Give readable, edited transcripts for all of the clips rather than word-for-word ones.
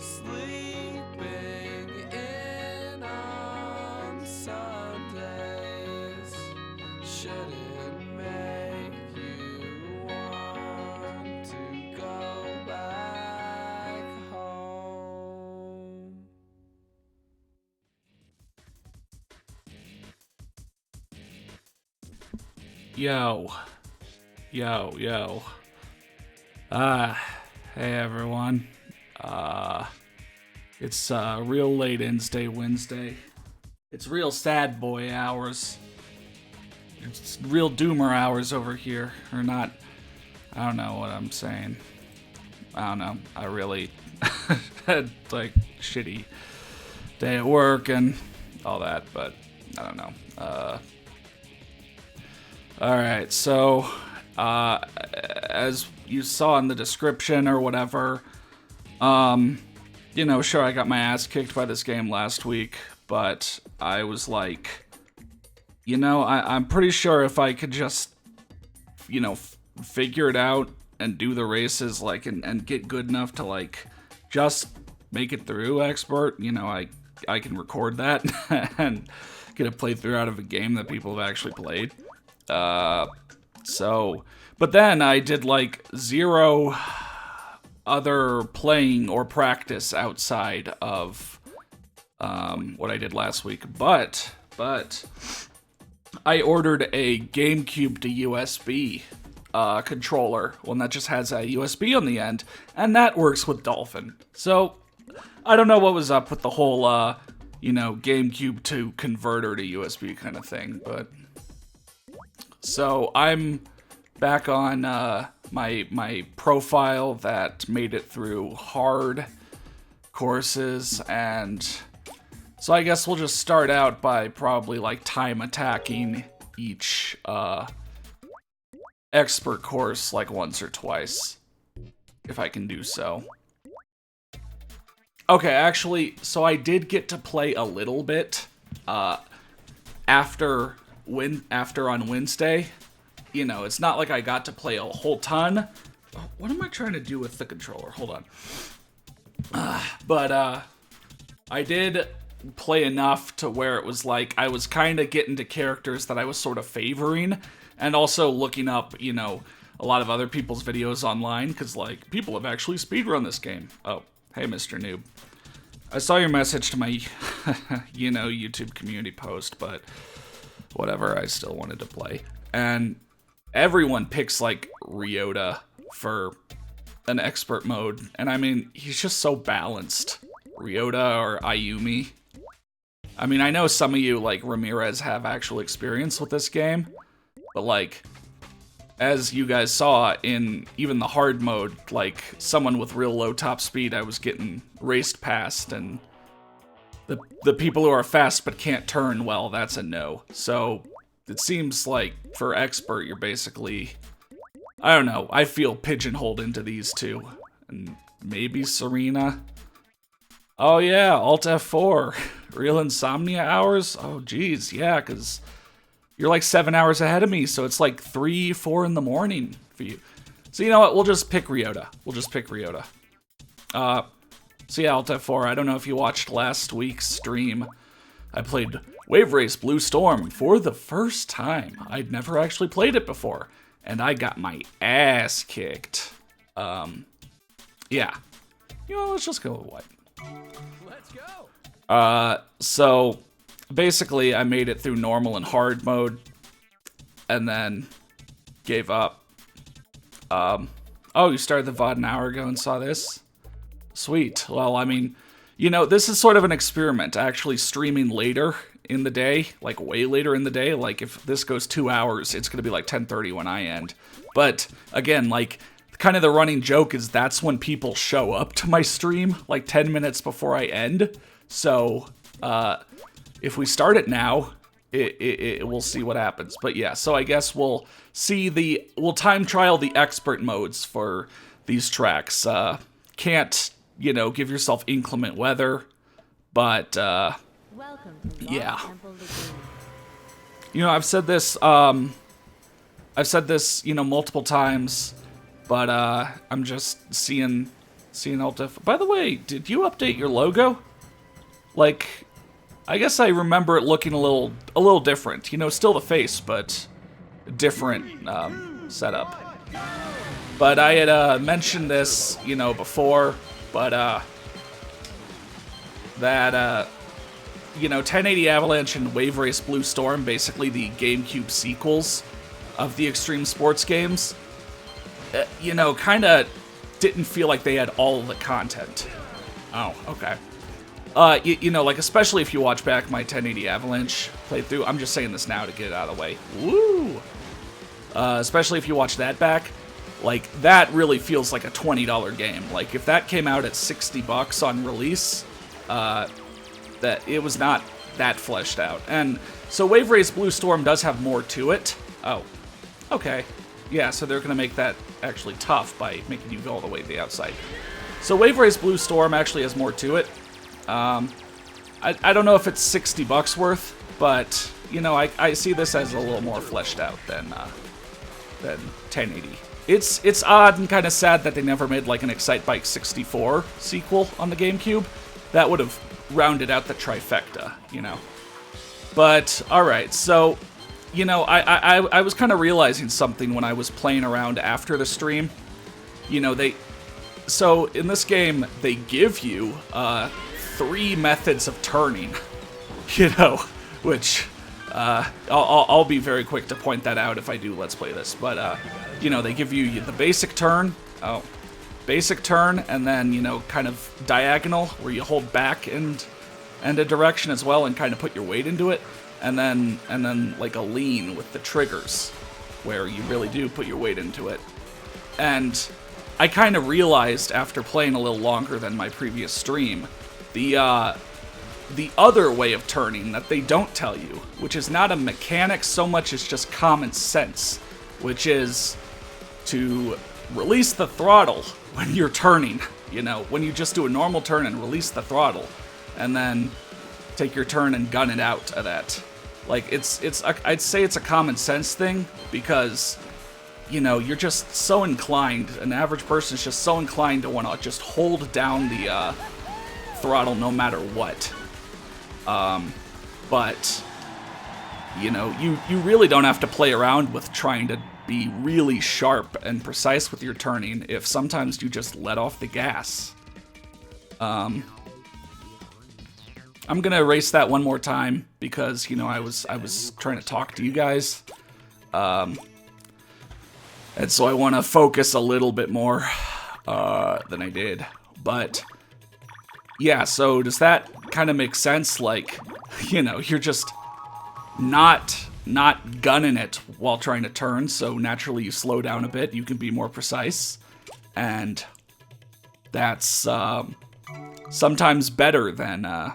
Sleeping in on Sundays shouldn't make you want to go back home. Yo. Hey everyone. It's real late INSday Wednesday. It's real sad boy hours. It's real doomer hours over here. Or not. I don't know what I'm saying. I don't know. I really had like shitty day at work and all that, but I don't know. Alright, so as you saw in the description or whatever, sure, I got my ass kicked by this game last week, but I was like, I'm pretty sure if I could just, figure it out and do the races, like, and get good enough to, like, just make it through expert, I can record that and get a playthrough out of a game that people have actually played. But then I did like zero other playing or practice outside of, what I did last week. But I ordered a GameCube to USB, controller, one that just has a USB on the end, and that works with Dolphin. So, I don't know what was up with the whole, GameCube to converter to USB kind of thing, but... So I'm back on my profile that made it through hard courses, and so I guess we'll just start out by probably like time attacking each expert course like once or twice, if I can do so. Okay, actually, so I did get to play a little bit after on Wednesday. It's not like I got to play a whole ton. What am I trying to do with the controller? Hold on. But I did play enough to where it was like I was kind of getting to characters that I was sort of favoring, and also looking up, a lot of other people's videos online, because like people have actually speedrun this game. Oh, hey, Mr. Noob. I saw your message to my, YouTube community post, but whatever, I still wanted to play. And everyone picks, like, Ryota for an expert mode. And I mean, he's just so balanced. Ryota or Ayumi. I mean, I know some of you, like Ramirez, have actual experience with this game. But, like, as you guys saw in even the hard mode, like, someone with real low top speed, I was getting raced past, and the people who are fast but can't turn, well, that's a no. So it seems like for expert, you're basically, I don't know, I feel pigeonholed into these two. And maybe Serena. Oh yeah, Alt F4. Real insomnia hours? Oh geez, yeah, because you're like 7 hours ahead of me, so it's like 3, 4 in the morning for you. So you know what, we'll just pick Ryota. So yeah, Alt F4, I don't know if you watched last week's stream. I played Wave Race Blue Storm for the first time. I'd never actually played it before, and I got my ass kicked. Yeah. Let's just go with white. Let's go. So basically I made it through normal and hard mode, and then gave up. Oh, you started the VOD an hour ago and saw this? Sweet. Well, I mean, this is sort of an experiment, actually streaming later in the day, like way later in the day. Like if this goes 2 hours, it's going to be like 10:30 when I end. But again, like kind of the running joke is that's when people show up to my stream, like 10 minutes before I end. So if we start it now, we'll see what happens. But yeah, so I guess we'll time trial the expert modes for these tracks. Can't, give yourself inclement weather, but yeah. I've said this multiple times, but I'm just seeing See an Alt F. By the way, did you update your logo? Like, I guess I remember it looking a little different. You know, still the face, but different setup. But I had mentioned this, you know, before, but that you know, 1080 Avalanche and Wave Race Blue Storm, basically the GameCube sequels of the Extreme Sports games, you know, kind of didn't feel like they had all the content. Oh, okay. You know, like, especially if you watch back my 1080 Avalanche playthrough, I'm just saying this now to get it out of the way. Woo! Especially if you watch that back, like, that really feels like a $20 game. Like, if that came out at $60 on release, that it was not that fleshed out. And so Wave Race Blue Storm does have more to it. Oh, okay. Yeah, so they're going to make that actually tough by making you go all the way to the outside. So Wave Race Blue Storm actually has more to it. I don't know if it's $60 worth, but, you know, I see this as a little more fleshed out than 1080. It's odd and kind of sad that they never made, like, an Excite Bike 64 sequel on the GameCube. That would have rounded out the trifecta, you know. But, alright, so, you know, I was kind of realizing something when I was playing around after the stream. You know, so in this game, they give you 3 methods of turning, you know, which I'll be very quick to point that out if I do Let's Play this. But, you know, they give you the basic turn, basic turn, and then, you know, kind of diagonal, where you hold back and a direction as well and kind of put your weight into it. And then like a lean with the triggers, where you really do put your weight into it. And I kind of realized after playing a little longer than my previous stream, the other way of turning that they don't tell you, which is not a mechanic so much as just common sense, which is to release the throttle when you're turning. You know, when you just do a normal turn and release the throttle, and then take your turn and gun it out of that. Like, I'd say it's a common sense thing, because, you know, you're just so inclined, an average person is just so inclined to want to just hold down the throttle no matter what. But, you know, you really don't have to play around with trying to be really sharp and precise with your turning if sometimes you just let off the gas. I'm gonna erase that one more time because, you know, I was trying to talk to you guys, and so I want to focus a little bit more than I did. But yeah, so does that kind of make sense? Like, you know, you're just not gunning it while trying to turn, so naturally you slow down a bit, you can be more precise, and that's sometimes better than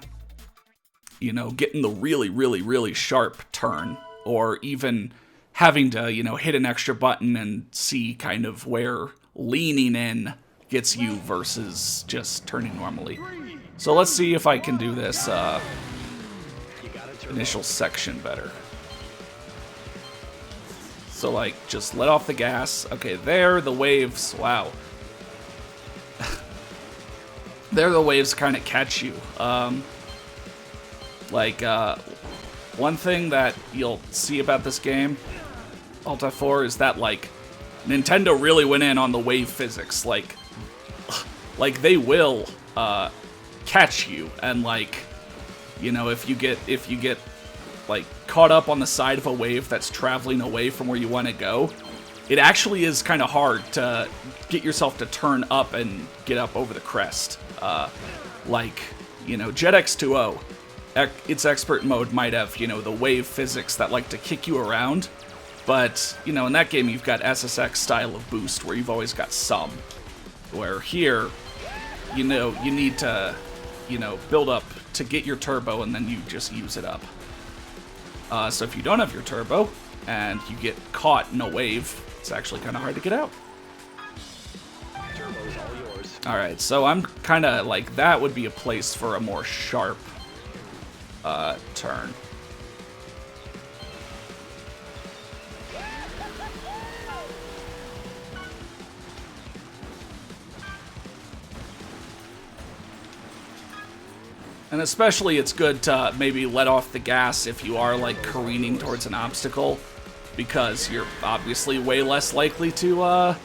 you know, getting the really sharp turn, or even having to, you know, hit an extra button and see kind of where leaning in gets you versus just turning normally. So let's see if I can do this initial section better. So, like, just let off the gas. Okay, there, the waves, wow. There, the waves kind of catch you. One thing that you'll see about this game, Alt F4, is that, like, Nintendo really went in on the wave physics. Like they will catch you, and, like, you know, if you get like caught up on the side of a wave that's traveling away from where you want to go, it actually is kind of hard to get yourself to turn up and get up over the crest. Like, you know, Jet X2O, its expert mode might have, you know, the wave physics that like to kick you around, but, you know, in that game you've got SSX style of boost where you've always got some, where here, you know, you need to, you know, build up to get your turbo and then you just use it up. So if you don't have your turbo and you get caught in a wave, it's actually kind of hard to get out. Turbo's all yours. Alright, so I'm kind of like, that would be a place for a more sharp turn. And especially it's good to maybe let off the gas if you are like careening towards an obstacle, because you're obviously way less likely to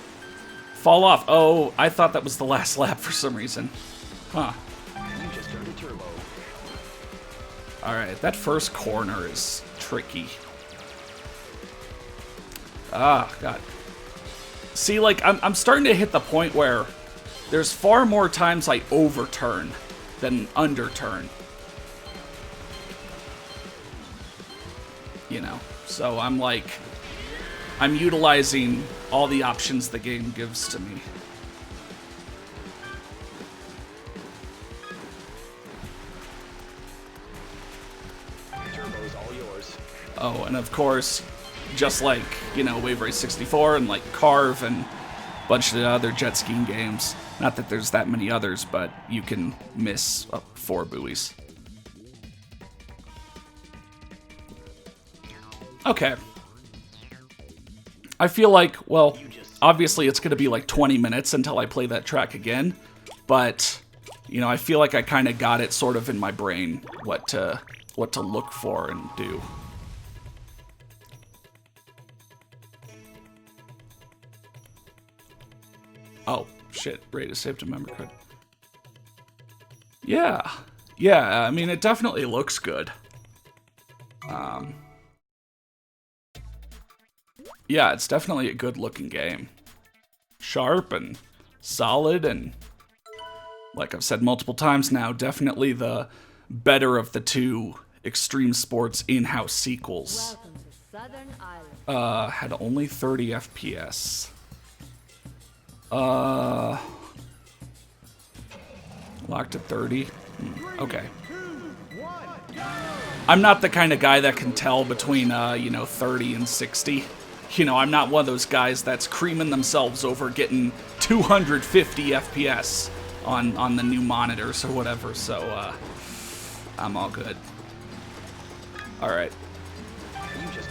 fall off. Oh, I thought that was the last lap for some reason. Huh. You just turned a turbo. Alright, that first corner is tricky. Ah, God. See, like, I'm starting to hit the point where there's far more times I overturn than underturn. You know, so I'm utilizing all the options the game gives to me. Turbo's all yours. Oh, and of course, just like, you know, Wave Race 64 and like Carve and a bunch of the other jet skiing games. Not that there's that many others, but you can miss 4 buoys. Okay. I feel like, well, obviously it's going to be like 20 minutes until I play that track again, but, you know, I feel like I kind of got it sort of in my brain what to look for and do. Oh, shit. Rate is saved to memory card. Yeah. Yeah, I mean, it definitely looks good. Yeah, it's definitely a good-looking game. Sharp and solid, and like I've said multiple times now, definitely the better of the two Extreme Sports in-house sequels. Welcome to Southern Island. Had only 30 FPS. Locked at 30. Okay. I'm not the kind of guy that can tell between, you know, 30 and 60. You know, I'm not one of those guys that's creaming themselves over getting 250 FPS on the new monitors or whatever, so, I'm all good. Alright.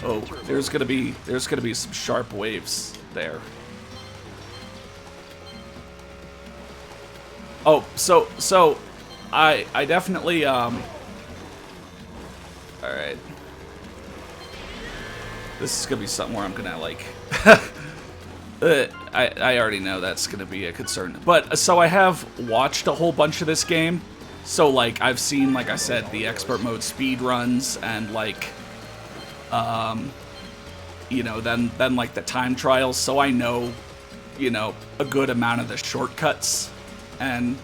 Oh, there's gonna be some sharp waves there. Oh, so I definitely all right. This is gonna be something where I'm gonna like I already know that's gonna be a concern. But so I have watched a whole bunch of this game. So like I've seen, like I said, the expert mode speed runs and like you know, then like the time trials, so I know, you know, a good amount of the shortcuts and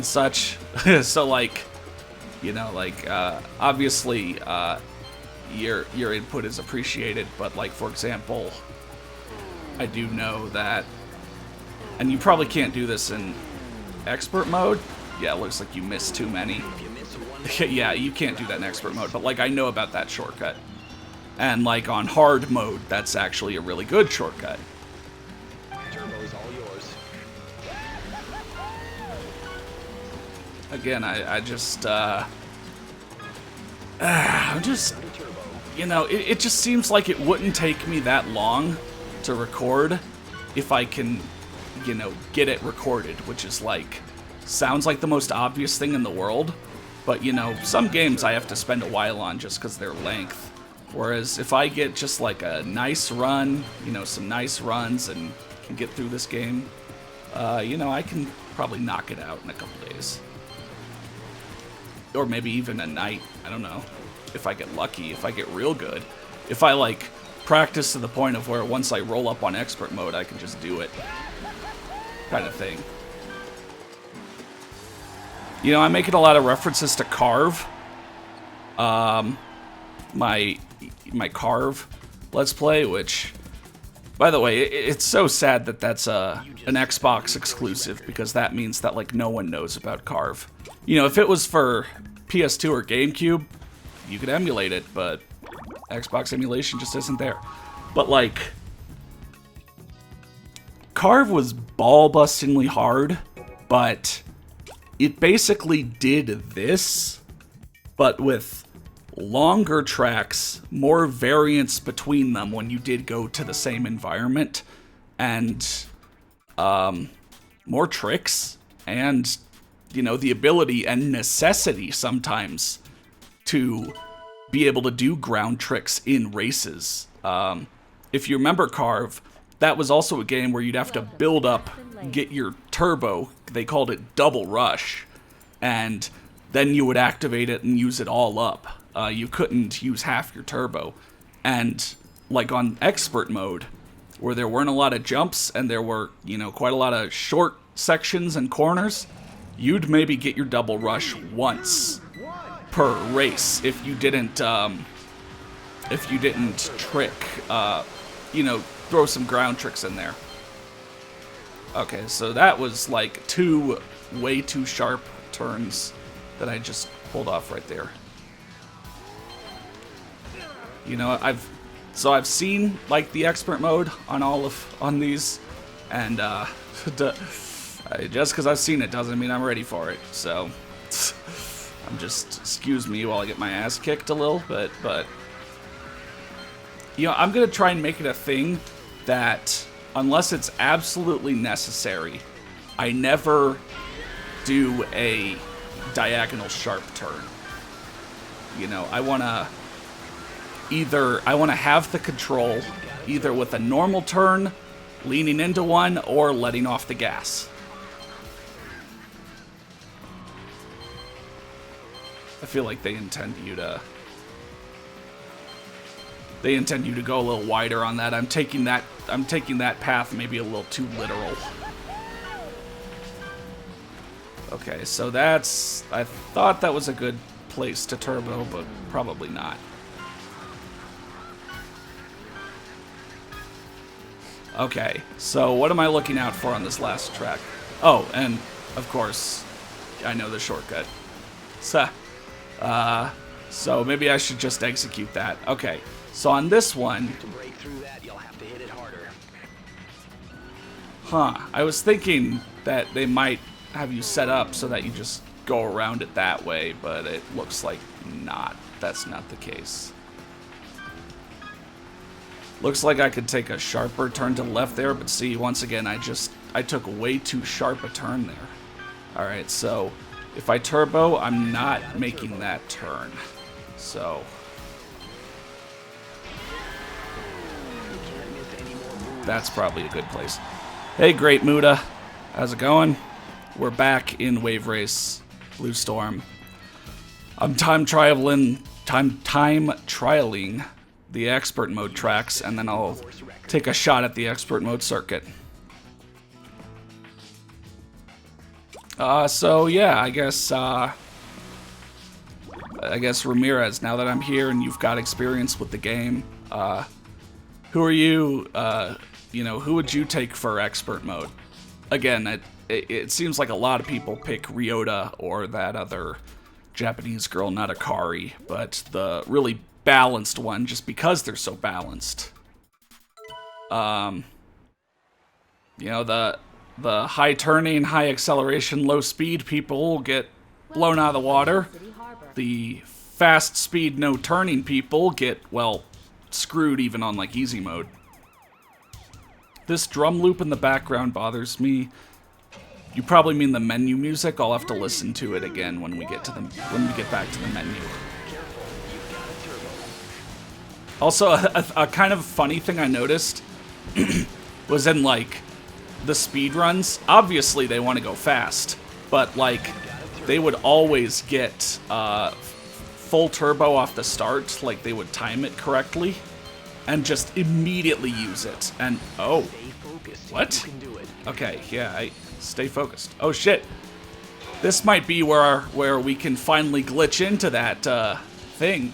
such. So like, you know, like obviously your input is appreciated, but like, for example, I do know that, and you probably can't do this in expert mode. Yeah, it looks like you missed too many. Yeah, you can't do that in expert mode, but like I know about that shortcut. And like on hard mode, that's actually a really good shortcut. Turbo's all yours. Again, I'm just, you know, it just seems like it wouldn't take me that long to record if I can, you know, get it recorded, which is like, sounds like the most obvious thing in the world, but you know, some games I have to spend a while on just because their length. Whereas if I get just like a nice run, you know, some nice runs and can get through this game, you know, I can probably knock it out in a couple days. Or maybe even a night, I don't know. If I get lucky, if I get real good. If I like practice to the point of where once I roll up on expert mode, I can just do it. Kind of thing. You know, I'm making a lot of references to Carve. My Carve Let's Play, which, by the way, it's so sad that that's an Xbox exclusive, because that means that like no one knows about Carve. You know, if it was for PS2 or GameCube, you could emulate it, but Xbox emulation just isn't there. But like, Carve was ball-bustingly hard, but it basically did this, but with longer tracks, more variance between them when you did go to the same environment, and more tricks, and you know, the ability and necessity sometimes to be able to do ground tricks in races. If you remember Carve, that was also a game where you'd have to build up, get your turbo, they called it double rush, and then you would activate it and use it all up. You couldn't use half your turbo. And like on expert mode, where there weren't a lot of jumps and there were, you know, quite a lot of short sections and corners, you'd maybe get your double rush once per race if you didn't trick, you know, throw some ground tricks in there. Okay, so that was like 2 way too sharp turns that I just pulled off right there. You know, I've seen like the expert mode on these, and just because I've seen it doesn't mean I'm ready for it. So I'm just, excuse me while I get my ass kicked a little bit, but you know, I'm gonna try and make it a thing that unless it's absolutely necessary, I never do a diagonal sharp turn. You know, I want to have the control either with a normal turn, leaning into one, or letting off the gas. I feel like they intend you to go a little wider on that. I'm taking that path maybe a little too literal. Okay, so that's, I thought that was a good place to turbo, but probably not. Okay, so what am I looking out for on this last track? Oh, and of course, I know the shortcut. So maybe I should just execute that. Okay, so on this one, To break through that, you'll have to hit it harder. I was thinking that they might have you set up so that you just go around it that way, but it looks like not. That's not the case. Looks like I could take a sharper turn to the left there, but see, once again, I took way too sharp a turn there. Alright, so if I turbo, I'm not making that turn. So that's probably a good place. Hey, Great Muda. How's it going? We're back in Wave Race Blue Storm. I'm time trialing the expert mode tracks, and then I'll take a shot at the expert mode circuit. So yeah, I guess Ramirez, now that I'm here and you've got experience with the game, who are you, you know, who would you take for expert mode? Again, it seems like a lot of people pick Ryota or that other Japanese girl, not Akari, but the really balanced one, just because they're so balanced. You know, the high turning, high acceleration, low speed people get blown out of the water. The fast speed, no turning people get, well, screwed even on like easy mode. This drum loop in the background bothers me. You probably mean the menu music. I'll have to listen to it again when we get back to the menu. Also, a kind of funny thing I noticed was in like the speed runs. Obviously, they want to go fast, but like they would always get full turbo off the start. Like they would time it correctly and just immediately use it. And oh, what? Okay, yeah, I stay focused. Oh shit, this might be where we can finally glitch into that thing.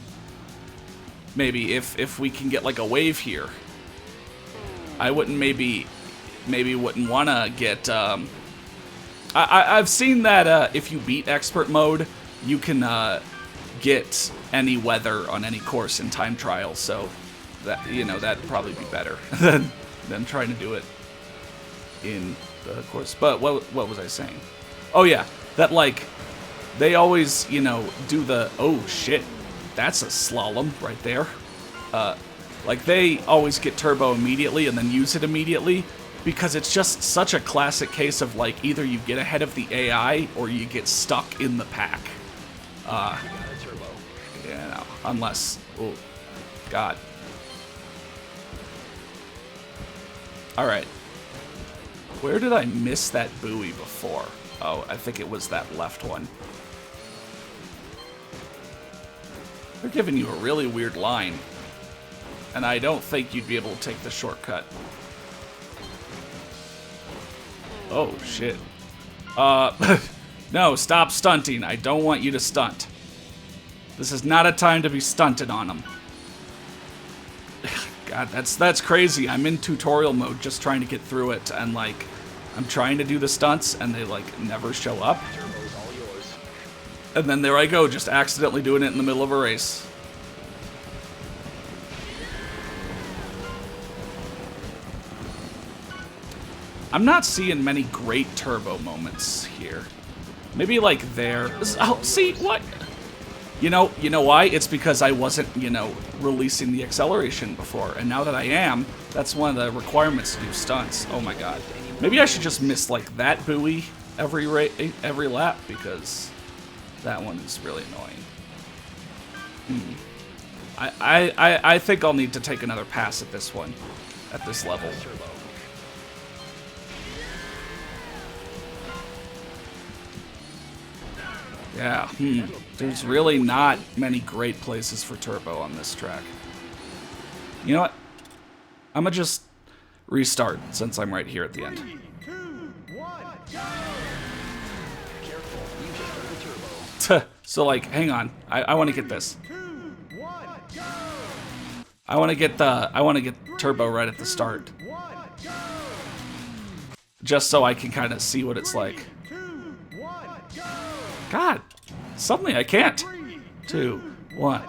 Maybe if we can get like a wave here. I wouldn't maybe wouldn't want to get. I've seen that if you beat expert mode, you can get any weather on any course in time trial. So that, you know, that'd probably be better than trying to do it in the course. But what was I saying? Oh yeah, that like they always, you know, do the, oh shit, that's a slalom right there. Like they always get turbo immediately and then use it immediately, because it's just such a classic case of like either you get ahead of the AI or you get stuck in the pack. Yeah, no, unless, oh, God. All right. Where did I miss that buoy before? Oh, I think it was that left one. They're giving you a really weird line. And I don't think you'd be able to take the shortcut. Oh, shit. No, stop stunting. I don't want you to stunt. This is not a time to be stunted on them. God, that's crazy. I'm in tutorial mode just trying to get through it, and like, I'm trying to do the stunts, and they like never show up. And then there I go, just accidentally doing it in the middle of a race. I'm not seeing many great turbo moments here. Maybe like there. Oh, see what? You know why? It's because I wasn't, releasing the acceleration before, and now that I am, that's one of the requirements to do stunts. Oh my God. Maybe I should just miss like that buoy every lap, because that one is really annoying. I think I'll need to take another pass at this one, at this level. Yeah, There's really not many great places for turbo on this track. You know what? I'm gonna just restart since I'm right here at the end. 3, 2, 1, go! Careful, you just heard the turbo. So like, hang on. I want to get this. 2, 1, go! I want to get turbo right at the start. 1, go! Just so I can kind of see what it's like. 2, 1, go! God, suddenly I can't. 2, 1.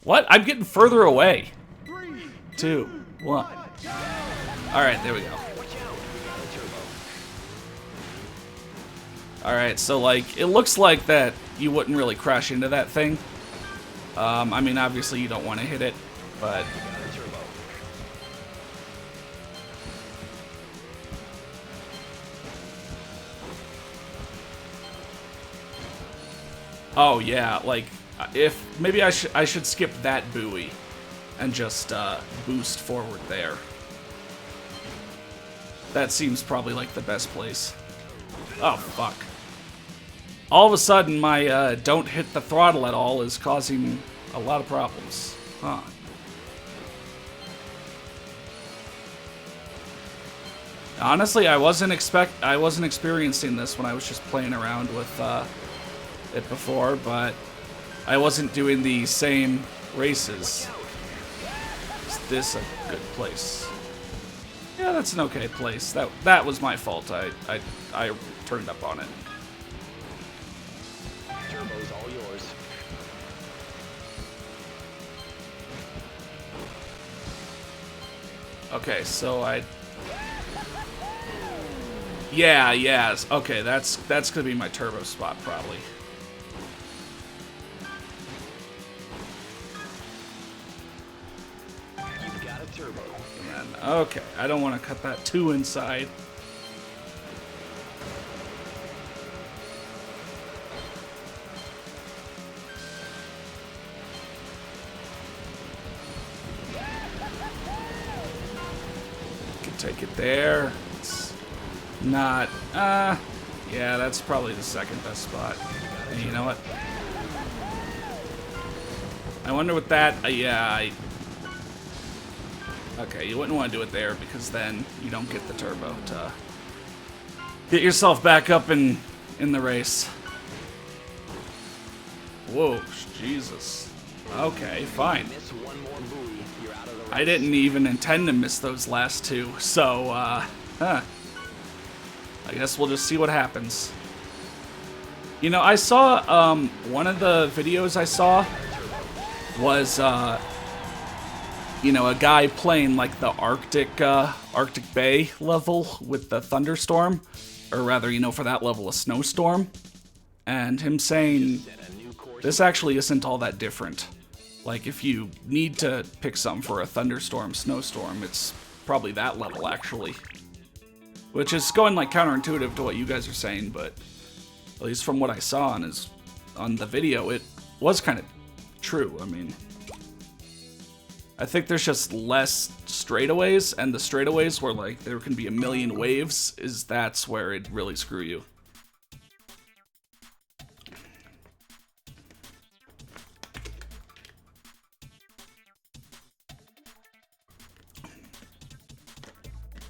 What? I'm getting further away. 2, 1. All right, there we go. All right, so like, it looks like that you wouldn't really crash into that thing. I mean, obviously you don't want to hit it, but. Oh yeah, like if maybe I should skip that buoy and just boost forward there. That seems probably like the best place. Oh fuck. All of a sudden my don't hit the throttle at all is causing a lot of problems. Huh. Honestly, I wasn't experiencing this when I was just playing around with it before, but I wasn't doing the same races. Is this a good place? Yeah, that's an okay place. That was my fault. I turned up on it. Turbo's all yours. Okay, so yeah. Okay, that's gonna be my turbo spot probably. Turbo. And then, okay, I don't want to cut that too inside. Can take it there. It's not, yeah, that's probably the second best spot. And you know what? I wonder what that, okay, you wouldn't want to do it there because then you don't get the turbo to get yourself back up in the race. Whoa, Jesus. Okay, fine. I didn't even intend to miss those last two, so, I guess we'll just see what happens. You know, I saw, one of the videos I saw was, you know, a guy playing like the Arctic Bay level with the thunderstorm, or rather, you know, for that level, a snowstorm, and him saying this actually isn't all that different. Like, if you need to pick something for a thunderstorm, snowstorm, it's probably that level actually. which is going like counterintuitive to what you guys are saying, but at least from what I saw on the video, it was kind of true. I mean, I think there's just less straightaways, and the straightaways where like there can be a million waves that's where it really screw you.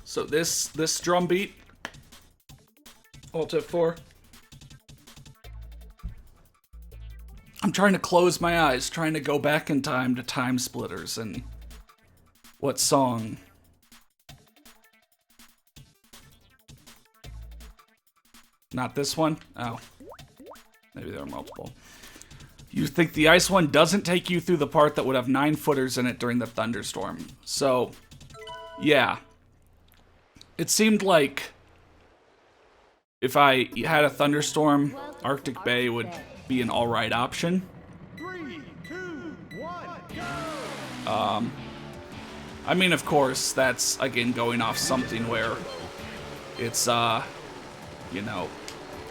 So this drum beat, Alt F4. I'm trying to close my eyes, trying to go back in time to Time Splitters and what song. Not this one? Oh. Maybe there are multiple. You think the ice one doesn't take you through the part that would have 9-footers in it during the thunderstorm. So, yeah. It seemed like if I had a thunderstorm, Arctic Bay would be an alright option. 3, 2, 1, go! I mean, of course, that's, again, going off something where it's, you know,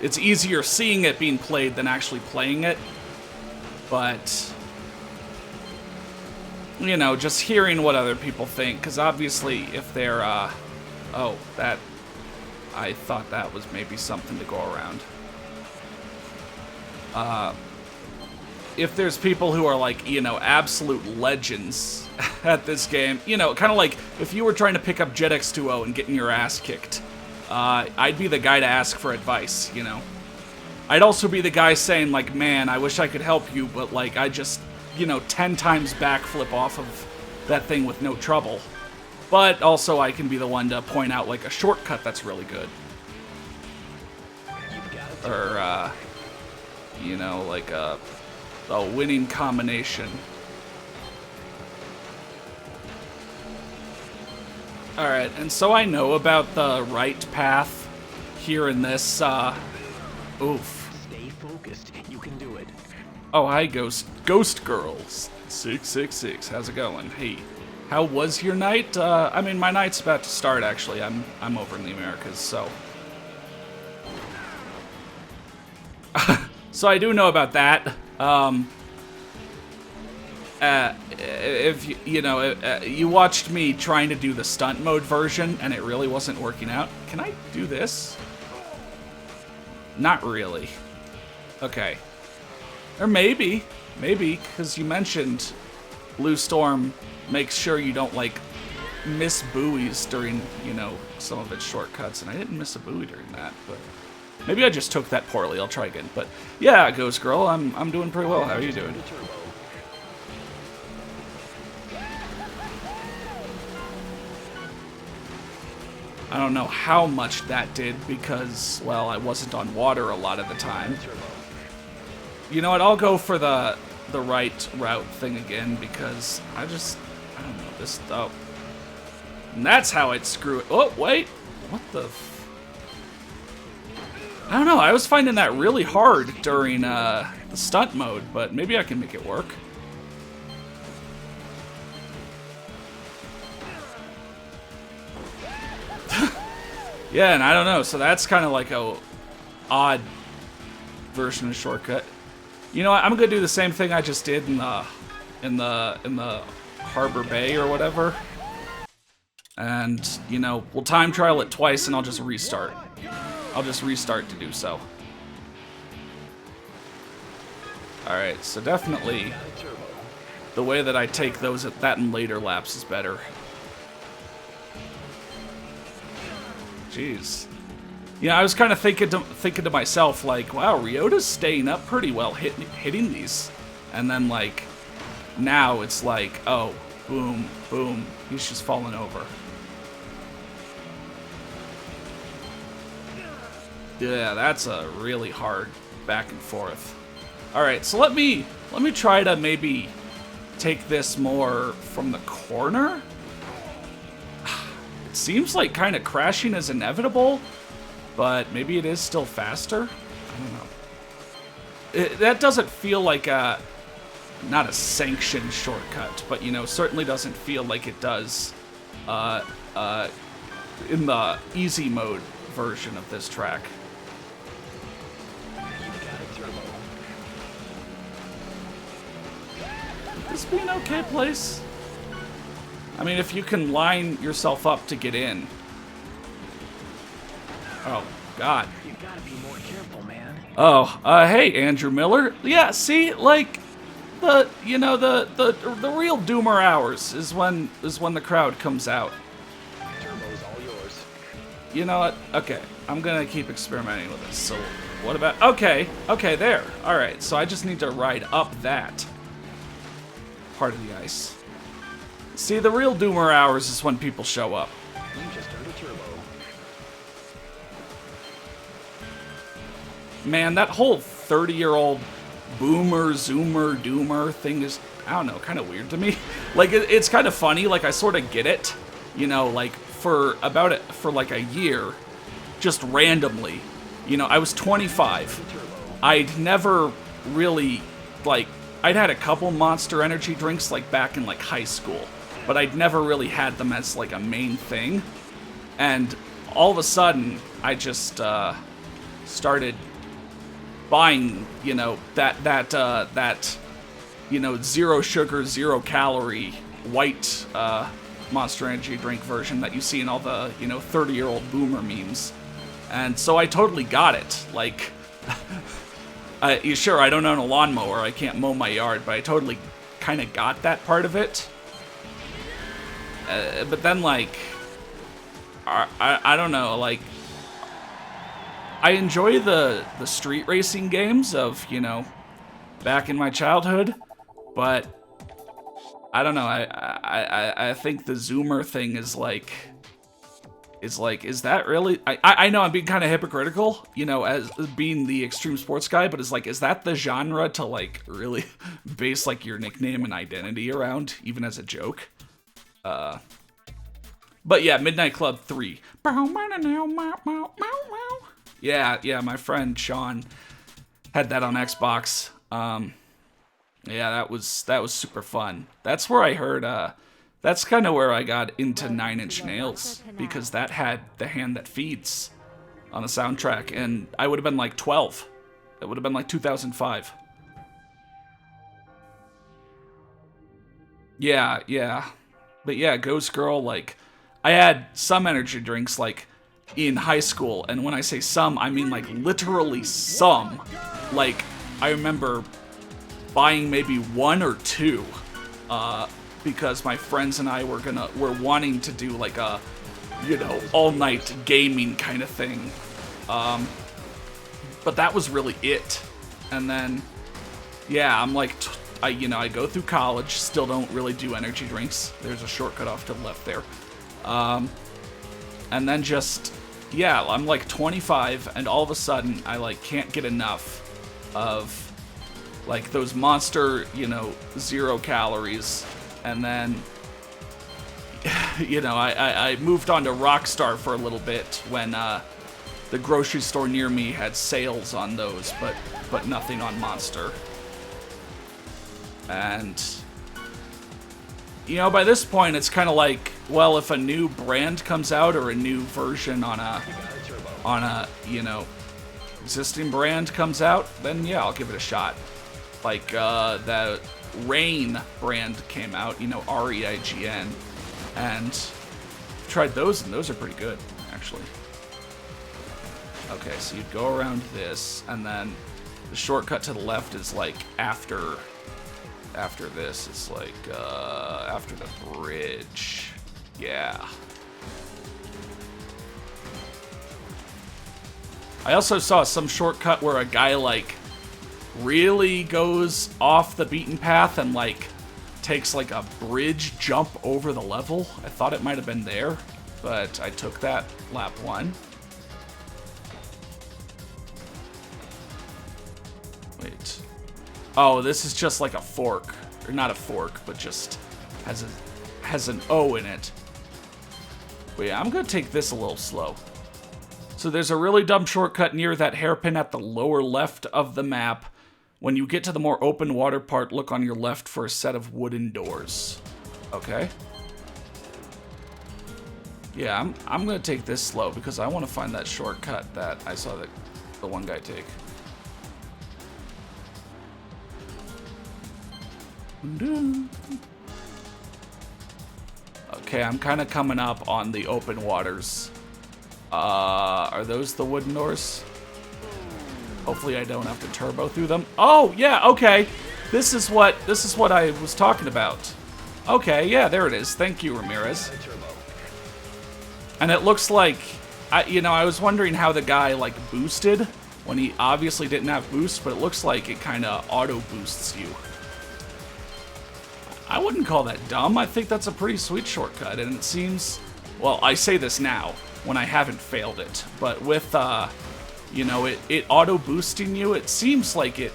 it's easier seeing it being played than actually playing it. But, you know, just hearing what other people think, because obviously if they're, oh, that, I thought that was maybe something to go around. If there's people who are like, you know, absolute legends at this game, you know, kind of like if you were trying to pick up Jet X2O and getting your ass kicked, I'd be the guy to ask for advice, you know. I'd also be the guy saying like, man, I wish I could help you, but like I just, you know, 10 times backflip off of that thing with no trouble. But also I can be the one to point out like a shortcut that's really good. Or, you know, like a winning combination. Alright, and so I know about the right path here in this, oof. Stay focused. You can do it. Oh, hi, Ghost Girls. 666, how's it going? Hey, how was your night? I mean, my night's about to start, actually. I'm over in the Americas, so. So I do know about that. If you know, you watched me trying to do the stunt mode version and it really wasn't working out. Can I do this? Not really. Okay. Or maybe, because you mentioned Blue Storm makes sure you don't like miss buoys during, you know, some of its shortcuts, and I didn't miss a buoy during that, but. Maybe I just took that poorly. I'll try again. But yeah, Ghost Girl, I'm doing pretty well. How are you doing? I don't know how much that did because, well, I wasn't on water a lot of the time. You know what? I'll go for the right route thing again because I don't know this. Oh, and that's how I'd screw it. Oh wait, what the? I don't know, I was finding that really hard during the stunt mode, but maybe I can make it work. Yeah, and I don't know, so that's kind of like a odd version of shortcut. You know what, I'm gonna do the same thing I just did in the Harbor Bay or whatever. And, you know, we'll time trial it twice and I'll just restart. I'll just restart to do so. Alright, so definitely the way that I take those at that in later laps is better. Jeez. You know, I was kind of thinking to myself, like, wow, Ryota's staying up pretty well hitting these. And then, like, now it's like, oh, boom, boom, he's just falling over. Yeah, that's a really hard back and forth. Alright, so let me try to maybe take this more from the corner. It seems like kind of crashing is inevitable, but maybe it is still faster? I don't know. That doesn't feel like a, not a sanctioned shortcut, but, you know, certainly doesn't feel like it does in the easy mode version of this track. You got it, Turbo. Would this be an okay place? I mean, if you can line yourself up to get in. Oh, God. You gotta be more careful, man. Oh, hey, Andrew Miller. Yeah, see, like, the real doomer hours is when the crowd comes out. Turbo's all yours. You know what? Okay, I'm gonna keep experimenting with this. So, what about? Okay, there. All right, so I just need to ride up that part of the ice. See, the real doomer hours is when people show up. You just earned a turbo. Man, that whole 30-year-old boomer, zoomer, doomer thing is, I don't know, kind of weird to me. Like, it's kind of funny. Like, I sort of get it. You know, like, for like a year, just randomly. You know, I was 25. I'd never really, like, I'd had a couple Monster Energy drinks, like, back in, like, high school. But I'd never really had them as, like, a main thing. And all of a sudden, I just started buying, you know, that you know, 0 sugar, 0 calorie white Monster Energy drink version that you see in all the, you know, 30-year-old boomer memes. And so I totally got it. Like, sure, I don't own a lawnmower, I can't mow my yard, but I totally kind of got that part of it. But then, like, I don't know, like, I enjoy the street racing games of, you know, back in my childhood, but I don't know, I think the Zoomer thing is that really, I know I'm being kind of hypocritical, you know, as being the extreme sports guy, but it's like, is that the genre to, like, really base, like, your nickname and identity around, even as a joke? But yeah, Midnight Club 3. Yeah, my friend Sean had that on Xbox. Yeah, that was super fun. That's where I heard, that's kind of where I got into Nine Inch Nails, because that had The Hand That Feeds on the soundtrack, and I would have been like 12. That would have been like 2005. Yeah. But yeah, Ghost Girl, like, I had some energy drinks, like, in high school, and when I say some, I mean, like, literally some. Like, I remember buying maybe 1 or 2, because my friends and I were wanting to do, like, a, you know, all-night gaming kind of thing. But that was really it. And then, yeah, I'm like, I go through college, still don't really do energy drinks. There's a shortcut off to the left there. And then just, yeah, I'm like 25, and all of a sudden, I, like, can't get enough of, like, those Monster, you know, 0 calories. And then, you know, I moved on to Rockstar for a little bit when the grocery store near me had sales on those, but nothing on Monster. And, you know, by this point, it's kind of like, well, if a new brand comes out or a new version on a, you know, existing brand comes out, then yeah, I'll give it a shot. Like, the Reign brand came out, you know, REIGN, and tried those, and those are pretty good, actually. Okay, so you'd go around this, and then the shortcut to the left is, like, after this, it's like, after the bridge. Yeah. I also saw some shortcut where a guy, like, really goes off the beaten path and, like, takes, like, a bridge jump over the level. I thought it might have been there, but I took that lap 1. Wait. Oh, this is just like a fork. Or not a fork, but just has an O in it. But yeah, I'm gonna take this a little slow. So there's a really dumb shortcut near that hairpin at the lower left of the map. When you get to the more open water part, look on your left for a set of wooden doors. Okay. Yeah, I'm gonna take this slow because I want to find that shortcut that I saw the one guy take. Okay, I'm kind of coming up on the open waters. Are those the wooden doors? Hopefully I don't have to turbo through them. Oh, yeah, okay. This is what I was talking about. Okay, yeah, there it is. Thank you, Ramirez. And it looks like, I was wondering how the guy, like, boosted when he obviously didn't have boost, but it looks like it kind of auto-boosts you. I wouldn't call that dumb. I think that's a pretty sweet shortcut, and it seems... Well, I say this now, when I haven't failed it, but with, it auto-boosting you, it seems like it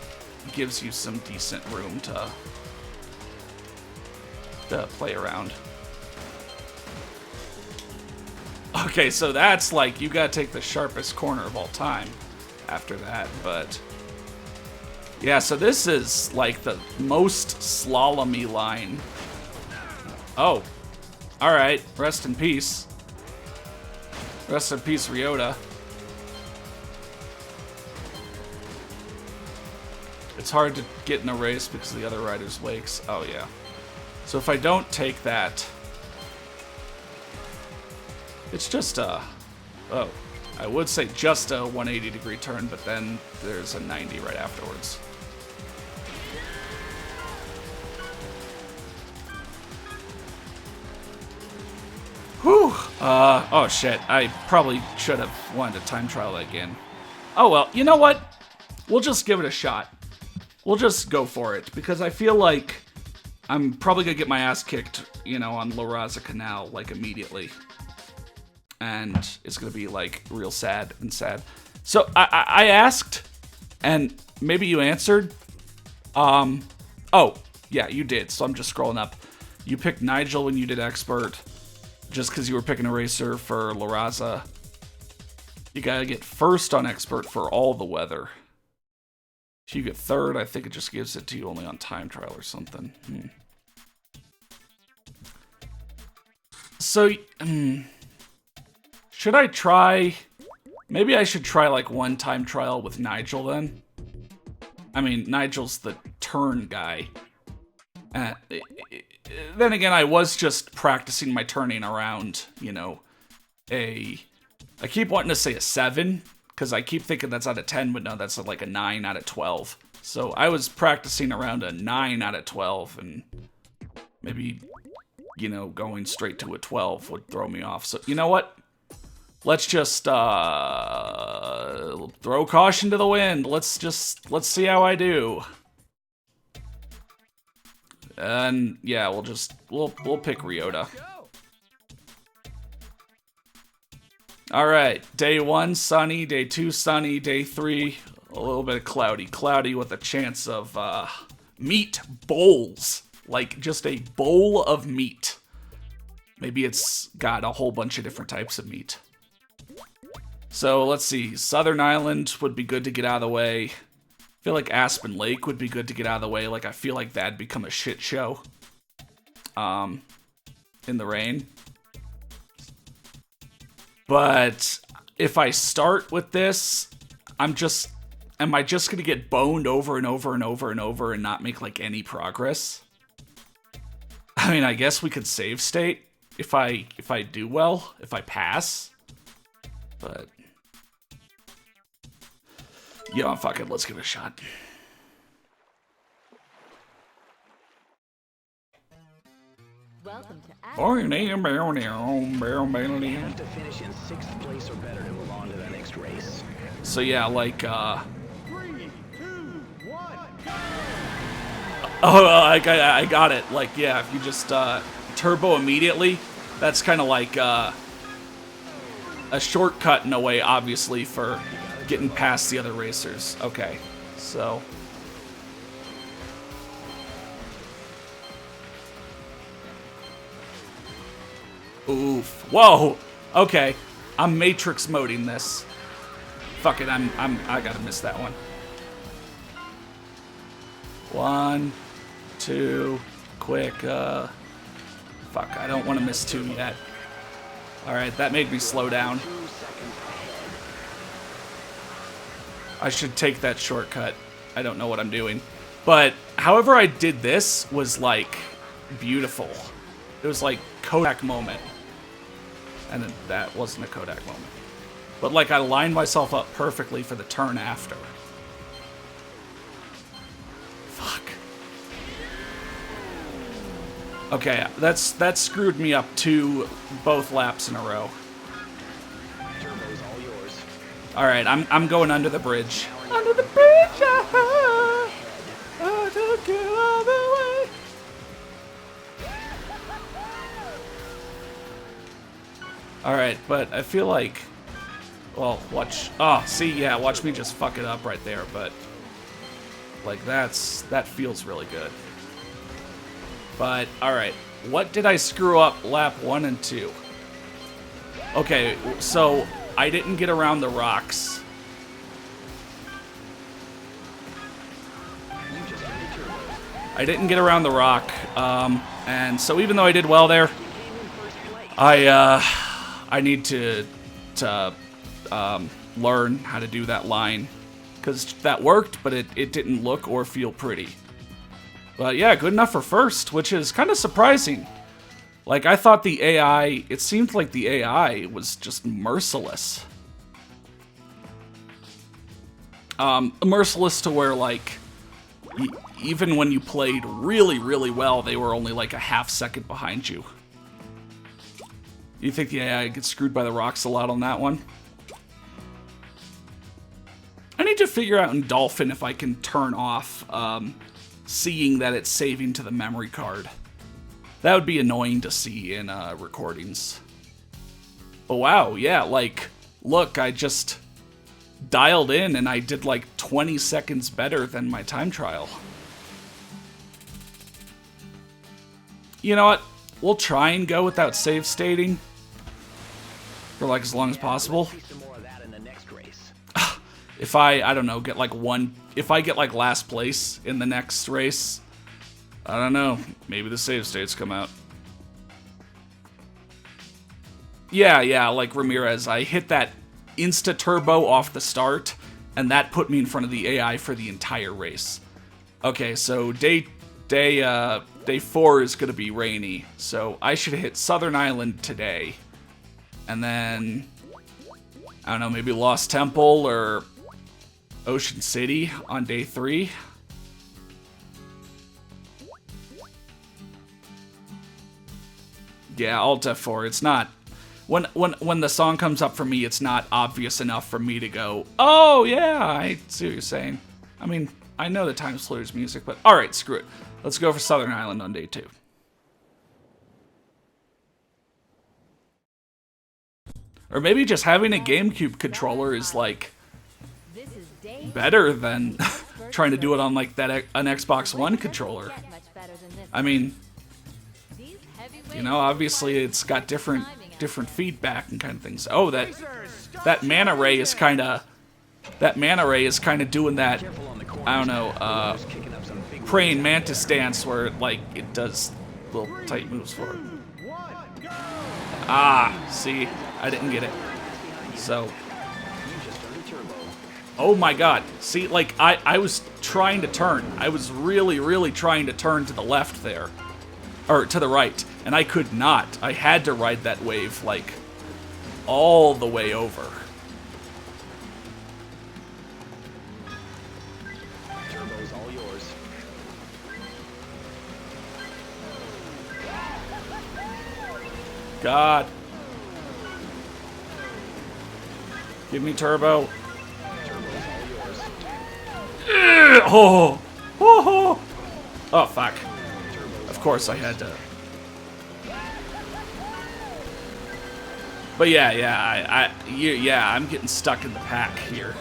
gives you some decent room to play around. Okay, so that's like, you gotta take the sharpest corner of all time after that, but... Yeah, so this is like the most slalom-y line. Oh. Alright, rest in peace. Rest in peace, Ryota. It's hard to get in a race because of the other rider's wakes. Oh, yeah. So if I don't take that... It's just a... Oh. I would say just a 180-degree turn, but then there's a 90 right afterwards. Whew. Oh shit. I probably should have wanted to time trial that again. Oh well, you know what? We'll just give it a shot. We'll just go for it, because I feel like I'm probably gonna get my ass kicked, on La Raza Canal, like, immediately. And it's gonna be, like, real sad and sad. So, I asked, and maybe you answered. Oh, yeah, you did, so I'm just scrolling up. You picked Nigel when you did Expert, just because you were picking a racer for La Raza. You gotta get first on Expert for all the weather. If you get third, I think it just gives it to you only on time trial or something. So, should I try... Maybe I should try, like, one time trial with Nigel, then? I mean, Nigel's the turn guy. Then again, I was just practicing my turning around, I keep wanting to say a 7, because I keep thinking that's out of 10, but no, that's like a 9 out of 12. So I was practicing around a 9 out of 12, and maybe, going straight to a 12 would throw me off. So, you know what? Let's just, throw caution to the wind. Let's see how I do. And yeah, we'll pick Ryota. All right, day 1 sunny, day 2 sunny, day 3 a little bit of cloudy with a chance of meat bowls, like just a bowl of meat. Maybe it's got a whole bunch of different types of meat. So let's see, Southern Island would be good to get out of the way. I feel like Aspen Lake would be good to get out of the way. Like, I feel like that'd become a shit show. In the rain. But if I start with this, am I just gonna get boned over and over and over and over and not make, like, any progress? I mean, I guess we could save state if I do well, if I pass. But... yeah, fuck it, let's give it a shot. Welcome to You have to finish in 6th place or better to move on to the next race. So yeah, like, 3, 2, 1, go! oh, I got it. Like, yeah, if you just turbo immediately, that's kind of like a shortcut in a way, obviously, for getting past the other racers. Okay, so... oof. Whoa! Okay, I'm Matrix moding this. Fuck it, I gotta miss that one. 1, 2, quick, fuck, I don't want to miss 2 yet. Alright, that made me slow down. 2 seconds ahead. I should take that shortcut. I don't know what I'm doing. But however I did this was like beautiful. It was like Kodak moment. And then that wasn't a Kodak moment. But like I lined myself up perfectly for the turn after. Fuck. Okay, that screwed me up both laps in a row. Turbo's all yours. Alright, I'm going under the bridge. Under the bridge, I took it all the way. Alright, but I feel like... Well, watch... Oh, see, yeah, watch me just fuck it up right there, but... Like, that feels really good. But, alright. What did I screw up lap 1 and 2? Okay, so I didn't get around the rocks. You just earned a turbo. I didn't get around the rock, and so even though I did well there, You came in first place. I need to learn how to do that line, because that worked, but it didn't look or feel pretty. But yeah, good enough for first, which is kind of surprising. Like, I thought the AI, it seemed like the AI was just merciless. Merciless to where, like, even when you played really, really well, they were only like a half second behind you. You think the AI gets screwed by the rocks a lot on that one? I need to figure out in Dolphin if I can turn off seeing that it's saving to the memory card. That would be annoying to see in recordings. But wow, yeah, like, look, I just dialed in and I did like 20 seconds better than my time trial. You know what? We'll try and go without save stating for like as long as possible. See some more of that in the next race. If I don't know, get like if I get like last place in the next race, I don't know, maybe the save states come out. Yeah, like Ramirez, I hit that insta turbo off the start, and that put me in front of the AI for the entire race. Okay, so day 4 is gonna be rainy, so I should hit Southern Island today. And then, I don't know, maybe Lost Temple or Ocean City on day 3. Yeah, Alt F4. It's not when the song comes up for me, it's not obvious enough for me to go, oh yeah, I see what you're saying. I mean, I know the Time Splitters music, but all right, screw it. Let's go for Southern Island on day 2. Or maybe just having a GameCube controller is like This is Dave. better than trying to do it on like an Xbox One controller. Get much better than this. I mean, These heavyweights you know, obviously it's got different feedback and kind of things. Oh, that mana ray is kind of doing that. Careful on the corners. I don't know, Turbo's kicking up some big praying mantis dance where like it does little tight moves for it. Ah, see, I didn't get it. So, You just earned a turbo. oh my god. See, like I was trying to turn. I was really trying to turn to the left there. Or to the right, and I could not. I had to ride that wave like all the way over. Turbo's all yours. God. Give me turbo. Turbo's all yours. Oh, fuck. Of course I had to. But yeah, I'm getting stuck in the pack here.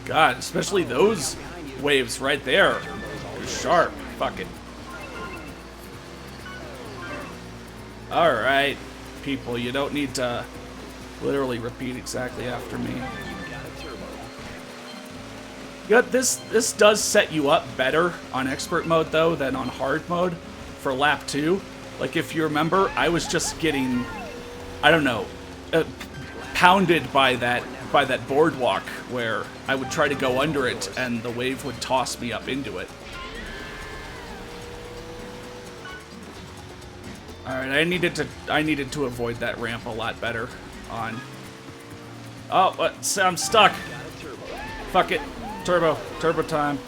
God, especially those waves right there. They're sharp. Fuck it. Alright, people, you don't need to literally repeat exactly after me. You got a turbo. Yeah, this does set you up better on expert mode though than on hard mode for lap 2. Like if you remember, I was just getting, I don't know, pounded by that boardwalk where I would try to go under it and the wave would toss me up into it. All right, I needed to avoid that ramp a lot better on. Oh, I'm stuck. Fuck it. Turbo time.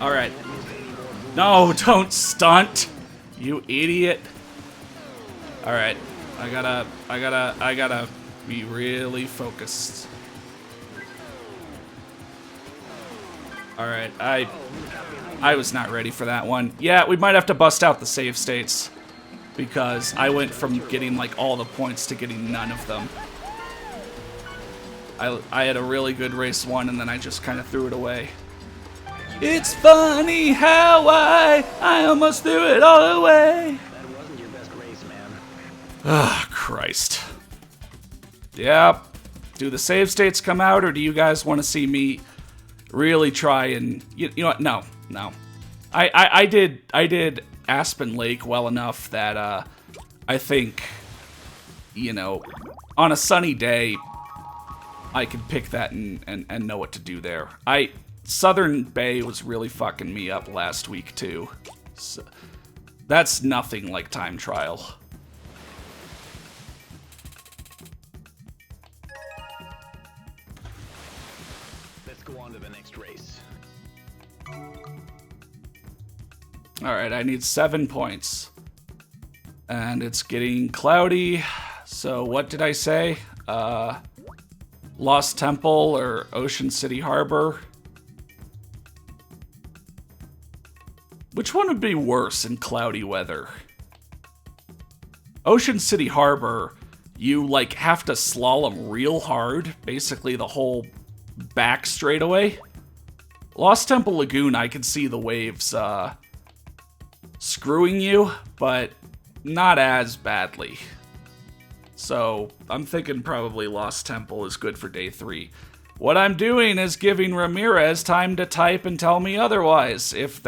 All right. No, don't stunt, you idiot. All right, I gotta be really focused. All right, I was not ready for that one. Yeah, we might have to bust out the save states because I went from getting like all the points to getting none of them. I had a really good race 1 and then I just kind of threw it away. It's funny how I almost threw it all away. That wasn't your best race, man. Ah, Christ. Yep. Do the save states come out, or do you guys want to see me really try and... You know what? No. I did Aspen Lake well enough that I think, you know, on a sunny day, I could pick that and know what to do there. Southern Bay was really fucking me up last week, too. So, that's nothing like time trial. Let's go on to the next race. Alright, I need 7 points. And it's getting cloudy. So what did I say? Lost Temple or Ocean City Harbor? Which one would be worse in cloudy weather? Ocean City Harbor, you like have to slalom real hard, basically the whole back straightaway. Lost Temple Lagoon, I can see the waves screwing you, but not as badly. So I'm thinking probably Lost Temple is good for day 3. What I'm doing is giving Ramirez time to type and tell me otherwise, if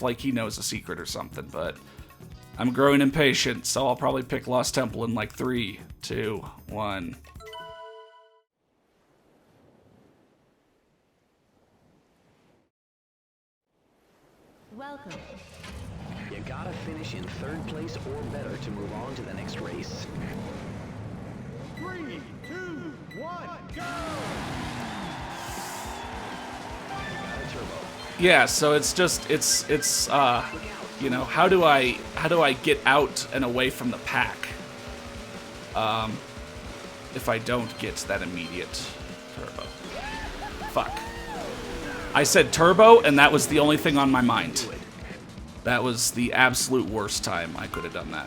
like he knows a secret or something, but I'm growing impatient, so I'll probably pick Lost Temple in like 3, 2, 1. Welcome. You gotta finish in 3rd place or better to move on to the next race. 3, 2, 1, go! Yeah, so it's just you know, how do I get out and away from the pack if I don't get that immediate turbo? Fuck. I said turbo and that was the only thing on my mind. That was the absolute worst time I could have done that.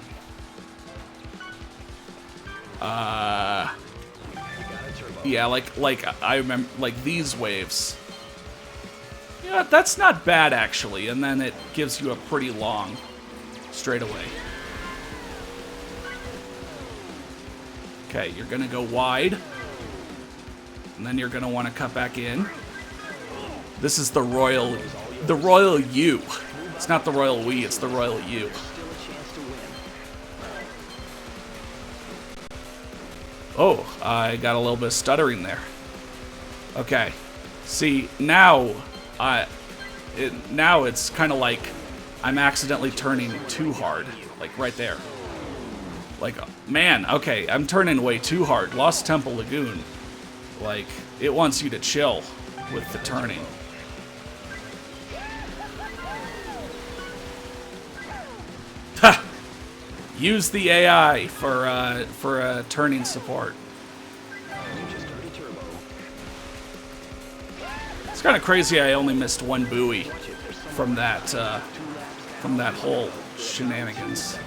Yeah, like I remember, like these waves. Yeah, that's not bad actually, and then it gives you a pretty long straightaway. Okay, you're gonna go wide, and then you're gonna want to cut back in. This is the royal U. It's not the royal we, it's the royal U. Oh, I got a little bit of stuttering there. Okay, see now, now it's kind of like I'm accidentally turning too hard, like right there. Like, man, okay, I'm turning way too hard. Lost Temple Lagoon, like it wants you to chill with the turning. Ha! Use the AI for turning support. It's kind of crazy. I only missed 1 buoy from that whole shenanigans.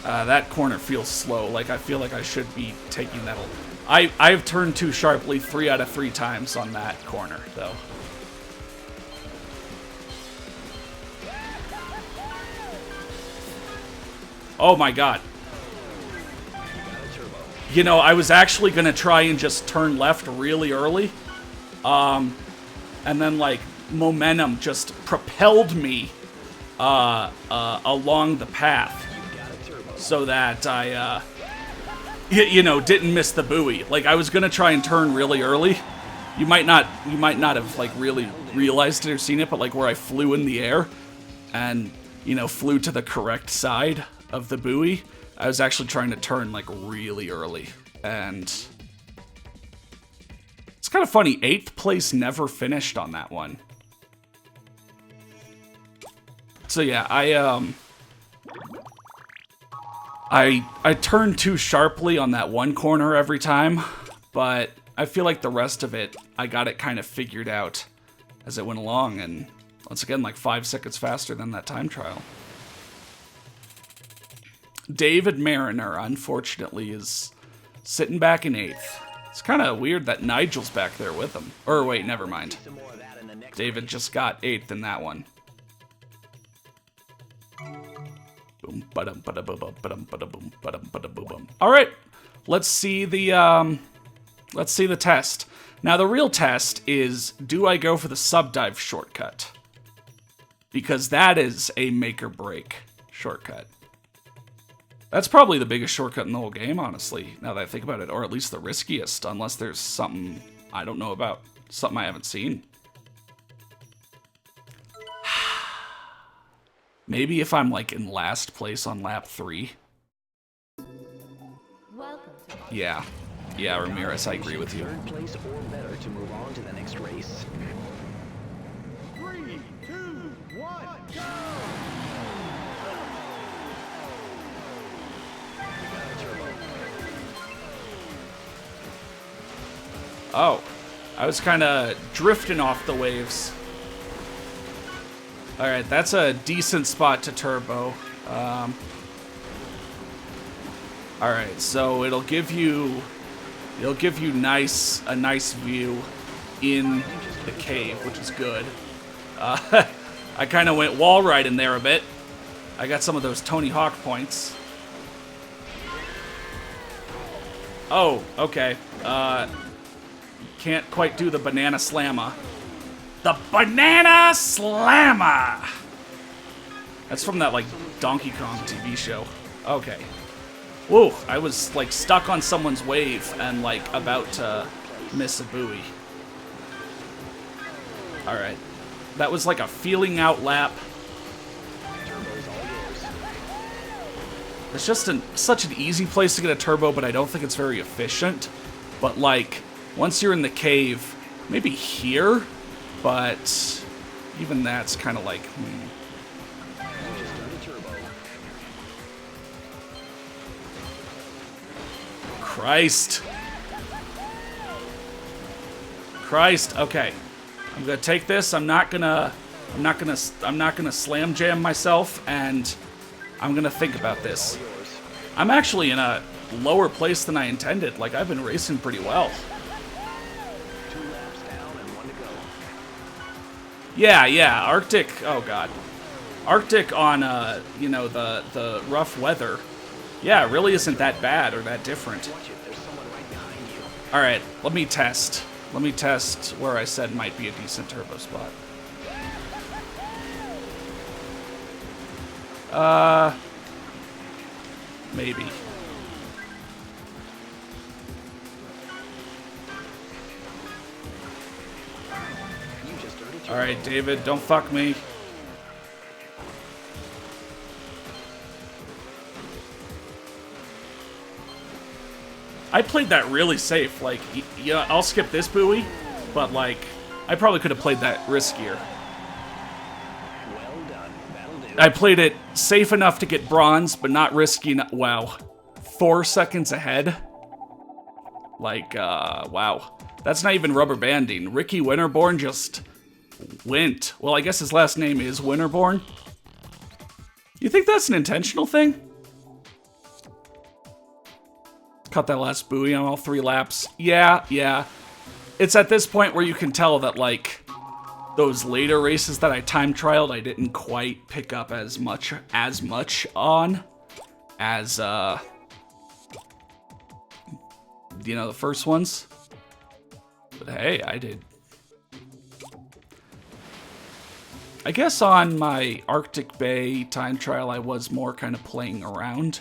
That corner feels slow. Like I feel like I should be taking that. I've turned too sharply 3 out of 3 times on that corner though. Oh my god. You know, I was actually going to try and just turn left really early. And then, like, momentum just propelled me along the path so that I, you know, didn't miss the buoy. Like, I was going to try and turn really early. You might not have, like, really realized it or seen it, but, like, where I flew in the air and, you know, flew to the correct side of the buoy, I was actually trying to turn, like, really early. And it's kind of funny, 8th place never finished on that one. So yeah, I turned too sharply on that one corner every time, but I feel like the rest of it, I got it kind of figured out as it went along, and once again, like 5 seconds faster than that time trial. David Mariner, unfortunately, is sitting back in 8th. It's kind of weird that Nigel's back there with him. Or wait, never mind. David just got 8th in that one. Boom, ba-dum, ba-da-boom, ba-dum, ba-da-boom, ba-dum, ba-da-boom. All right, let's see the test. Now the real test is, do I go for the subdive shortcut? Because that is a make or break shortcut. That's probably the biggest shortcut in the whole game, honestly, now that I think about it. Or at least the riskiest, unless there's something I don't know about. Something I haven't seen. Maybe if I'm, like, in last place on lap 3. Welcome to Yeah. Yeah, Ramirez, I agree with you. Third place or better to move on to the next race. 3, 2, 1, go! Oh, I was kind of drifting off the waves. All right, that's a decent spot to turbo. All right, so it'll give you a nice view in the cave, which is good. I kind of went wall ride in there a bit. I got some of those Tony Hawk points. Oh, okay. Can't quite do the banana slammer. The banana slammer! That's from that, like, Donkey Kong TV show. Okay. Whoa, I was, like, stuck on someone's wave and, like, about to miss a buoy. Alright. That was like a feeling out lap. It's just such an easy place to get a turbo, but I don't think it's very efficient. But, like, once you're in the cave, maybe here, but even that's kind of like, Christ. Okay. I'm gonna take this. I'm not gonna slam jam myself, and I'm gonna think about this. I'm actually in a lower place than I intended. Like, I've been racing pretty well. 2 laps down and 1 to go. Yeah, Arctic, oh god. Arctic on, you know, the rough weather. Yeah, it really isn't that bad or that different. Watch it, there's someone right behind you. Alright, let me test. Let me test where I said might be a decent turbo spot. Maybe. You just earned a turbo. Alright, David, don't fuck me. I played that really safe. Like, yeah, I'll skip this buoy, but, like, I probably could have played that riskier. Well done. That'll do. I played it safe enough to get bronze, but not risky enough. Wow. 4 seconds ahead? Like, wow. That's not even rubber banding. Ricky Winterborn just went. Well, I guess his last name is Winterborn. You think that's an intentional thing? Cut that last buoy on all 3 laps. Yeah. It's at this point where you can tell that, like, those later races that I time trialed, I didn't quite pick up as much on as you know, the first ones. But hey, I did. I guess on my Arctic Bay time trial, I was more kind of playing around.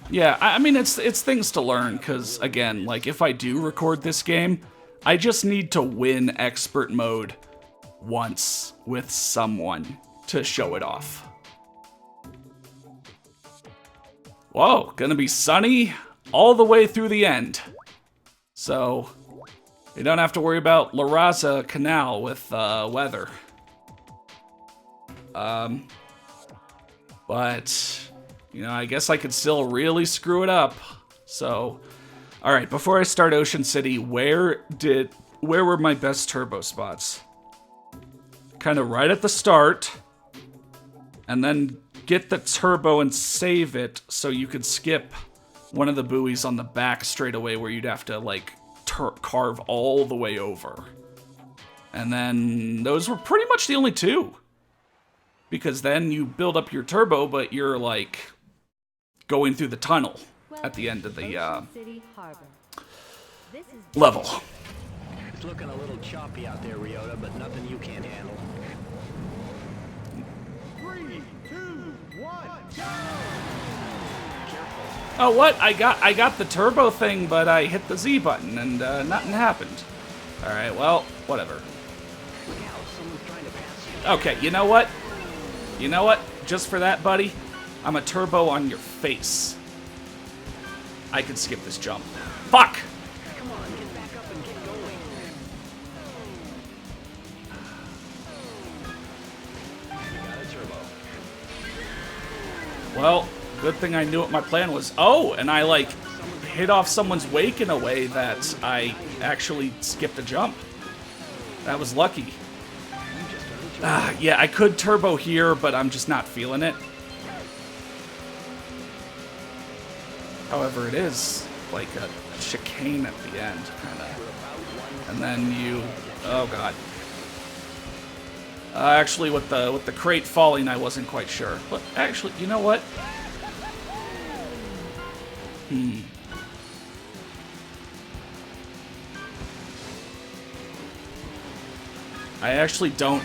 Yeah, I mean, it's things to learn, because, again, like, if I do record this game, I just need to win expert mode once with someone to show it off. Whoa, gonna be sunny all the way through the end. So, you don't have to worry about La Raza Canal with weather. But, you know, I guess I could still really screw it up. So, alright, before I start Ocean City, where were my best turbo spots? Kind of right at the start, and then get the turbo and save it so you could skip one of the buoys on the back straight away where you'd have to, like, carve all the way over. And then those were pretty much the only two. Because then you build up your turbo, but you're, like, going through the tunnel at the end of the level. It's looking a little choppy out there, Ryota, but nothing you can't handle. 3, 2, 1, go! Oh, what? I got the turbo thing, but I hit the Z button and nothing happened. All right, well, whatever. Look out, someone's trying to pass you. Okay, you know what? You know what? Just for that, buddy, I'm a turbo on your face. I can skip this jump. Fuck! Come on, get back up and get going. You got a turbo. Well, good thing I knew what my plan was. Oh, and I, like, hit off someone's wake in a way that I actually skipped a jump. That was lucky. Yeah, I could turbo here, but I'm just not feeling it. However, it is like a chicane at the end, kind of. And then you... Oh, God. Actually, with the crate falling, I wasn't quite sure. But actually, you know what? I actually don't...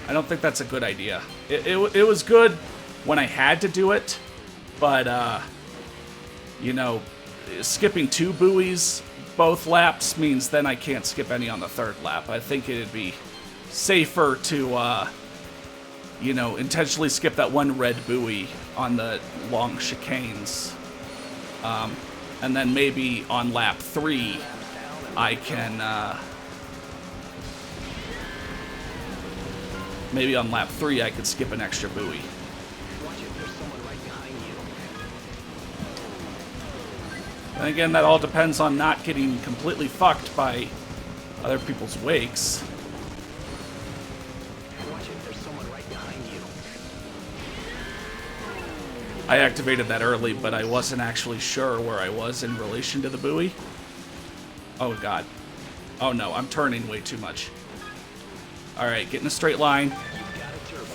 I don't think that's a good idea. It was good when I had to do it, but, you know, skipping 2 buoys both laps means then I can't skip any on the 3rd lap. I think it'd be safer to, you know, intentionally skip that one red buoy on the long chicanes. And then maybe on lap 3, I can, maybe on lap 3 I could skip an extra buoy. Watch it, there's someone right behind you. And again, that all depends on not getting completely fucked by other people's wakes. Watch it, there's someone right behind you. I activated that early, but I wasn't actually sure where I was in relation to the buoy. Oh, God. Oh, no, I'm turning way too much. Alright, get in a straight line. You've got a turbo.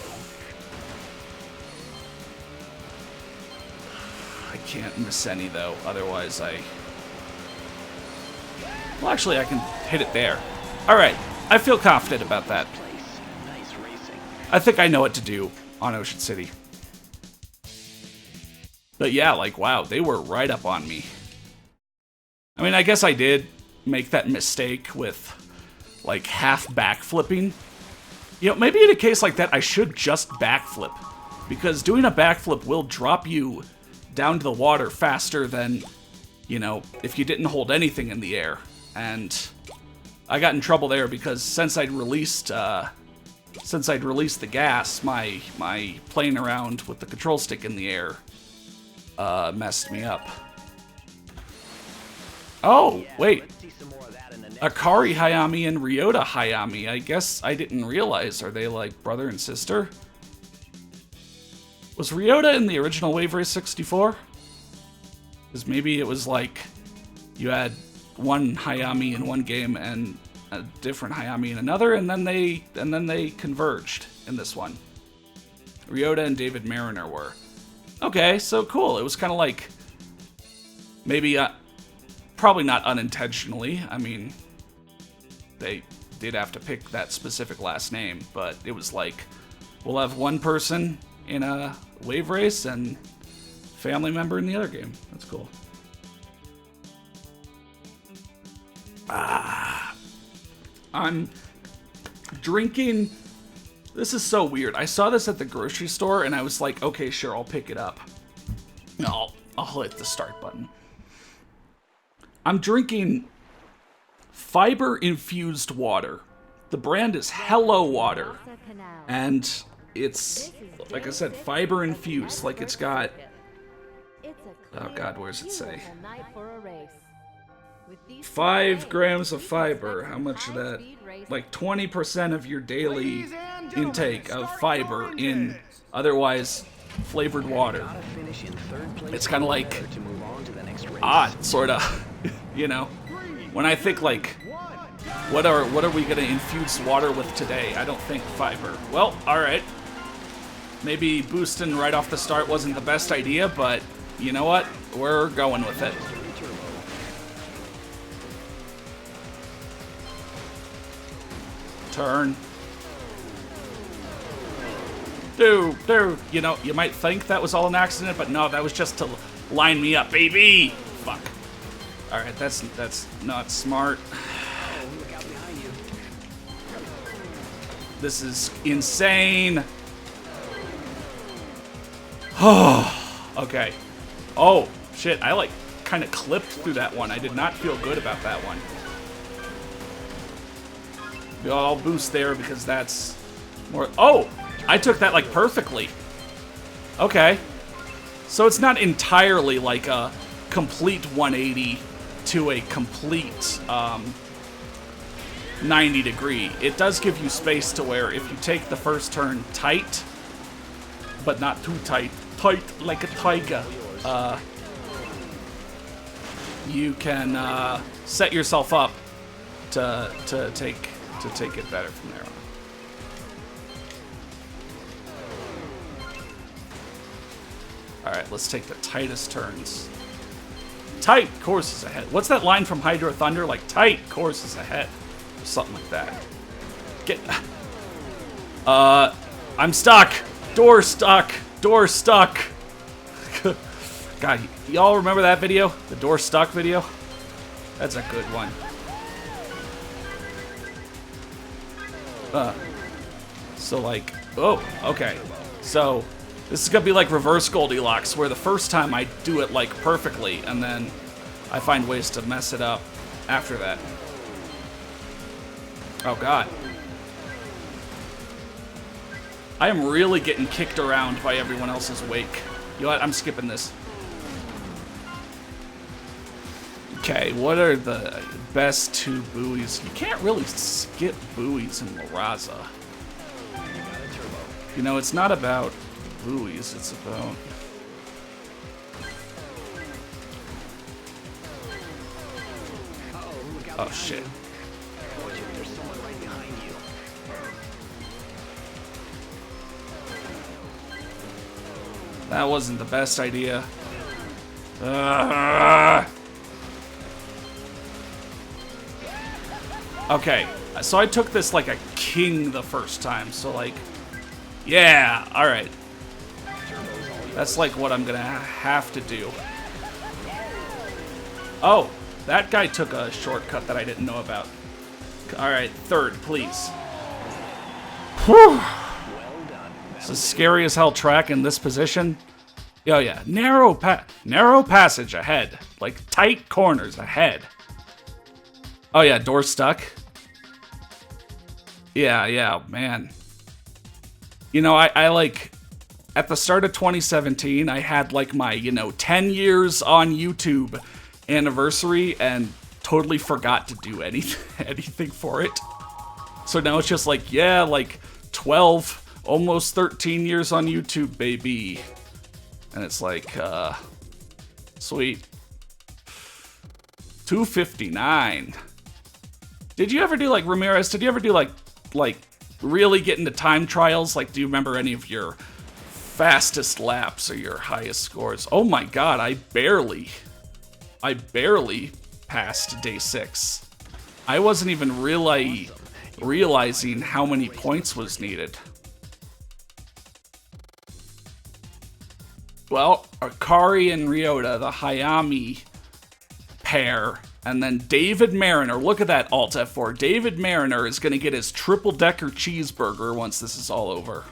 I can't miss any, though. Otherwise, well, actually, I can hit it there. Alright, I feel confident about that. Nice racing. I think I know what to do on Ocean City. But yeah, like, wow, they were right up on me. I mean, I guess I did make that mistake with, like, half backflipping. You know, maybe in a case like that, I should just backflip. Because doing a backflip will drop you down to the water faster than, you know, if you didn't hold anything in the air. And I got in trouble there because since I'd released the gas, my playing around with the control stick in the air messed me up. Oh, wait. Akari Hayami and Ryota Hayami. I guess I didn't realize. Are they like brother and sister? Was Ryota in the original Wave Race 64? Because maybe it was like you had one Hayami in one game and a different Hayami in another, and then they converged in this one. Ryota and David Mariner were. Okay, so cool. It was kind of like Maybe, probably not unintentionally. I mean, they did have to pick that specific last name, but it was like, we'll have one person in a wave race and family member in the other game. That's cool. I'm drinking. This is so weird. I saw this at the grocery store and I was like, okay, sure, I'll pick it up. No, I'll hit the start button. I'm drinking fiber-infused water. The brand is Hello Water. And it's, like I said, fiber-infused. Like it's got... Oh God, where does it say? 5 grams of fiber. How much of that? Like 20% of your daily intake of fiber in otherwise flavored water. It's kind of like odd, sort of. You know, when I think like, what are we gonna infuse water with today? I don't think fiber. Well, all right. Maybe boosting right off the start wasn't the best idea, but you know what? We're going with it. Turn. Dude, you know, you might think that was all an accident, but no, that was just to line me up, baby. Fuck. All right, that's not smart. This is insane. Oh, okay. Oh, shit, I like kind of clipped through that one. I did not feel good about that one. I'll boost there because that's more... Oh, I took that like perfectly. Okay. So it's not entirely like a complete 180 to a complete 90 degree. It does give you space to where if you take the first turn tight, but not too tight, tight like a tiger, you can set yourself up to take it better from there on. Alright, let's take the tightest turns. Tight courses ahead. What's that line from Hydro Thunder? Like, tight courses ahead. Or something like that. Get... I'm stuck! Door stuck! Door stuck! God, y'all remember that video? The door stuck video? That's a good one. So like, oh, okay. So this is gonna be like reverse Goldilocks, where the first time I do it like perfectly, and then I find ways to mess it up after that. Oh God. I am really getting kicked around by everyone else's wake. You know what? I'm skipping this. Okay, what are the best 2 buoys? You can't really skip buoys in La Raza. You know, it's not about buoys, it's about... Oh shit. There's someone right behind you. That wasn't the best idea. Okay, so I took this like a king the first time, so like, yeah, alright. That's like what I'm gonna have to do. Oh, that guy took a shortcut that I didn't know about. Alright, third, please. Whew. This is scary as hell track in this position. Oh yeah, narrow passage ahead. Like tight corners ahead. Oh yeah, door stuck. Yeah, man. You know, I like, at the start of 2017, I had like my, 10 years on YouTube anniversary and totally forgot to do anything for it. So now it's just like, yeah, like 12, almost 13 years on YouTube, baby. And it's like, sweet. 259. Did you ever do, like, Ramirez, did you ever do, like, really get into time trials? Like, do you remember any of your fastest laps or your highest scores? Oh my God, I barely I barely passed day 6. I wasn't even really realizing how many points was needed. Well, Akari and Ryota, the Hayami pair, and then David Mariner. Look at that Alt F4. David Mariner is going to get his triple-decker cheeseburger once this is all over.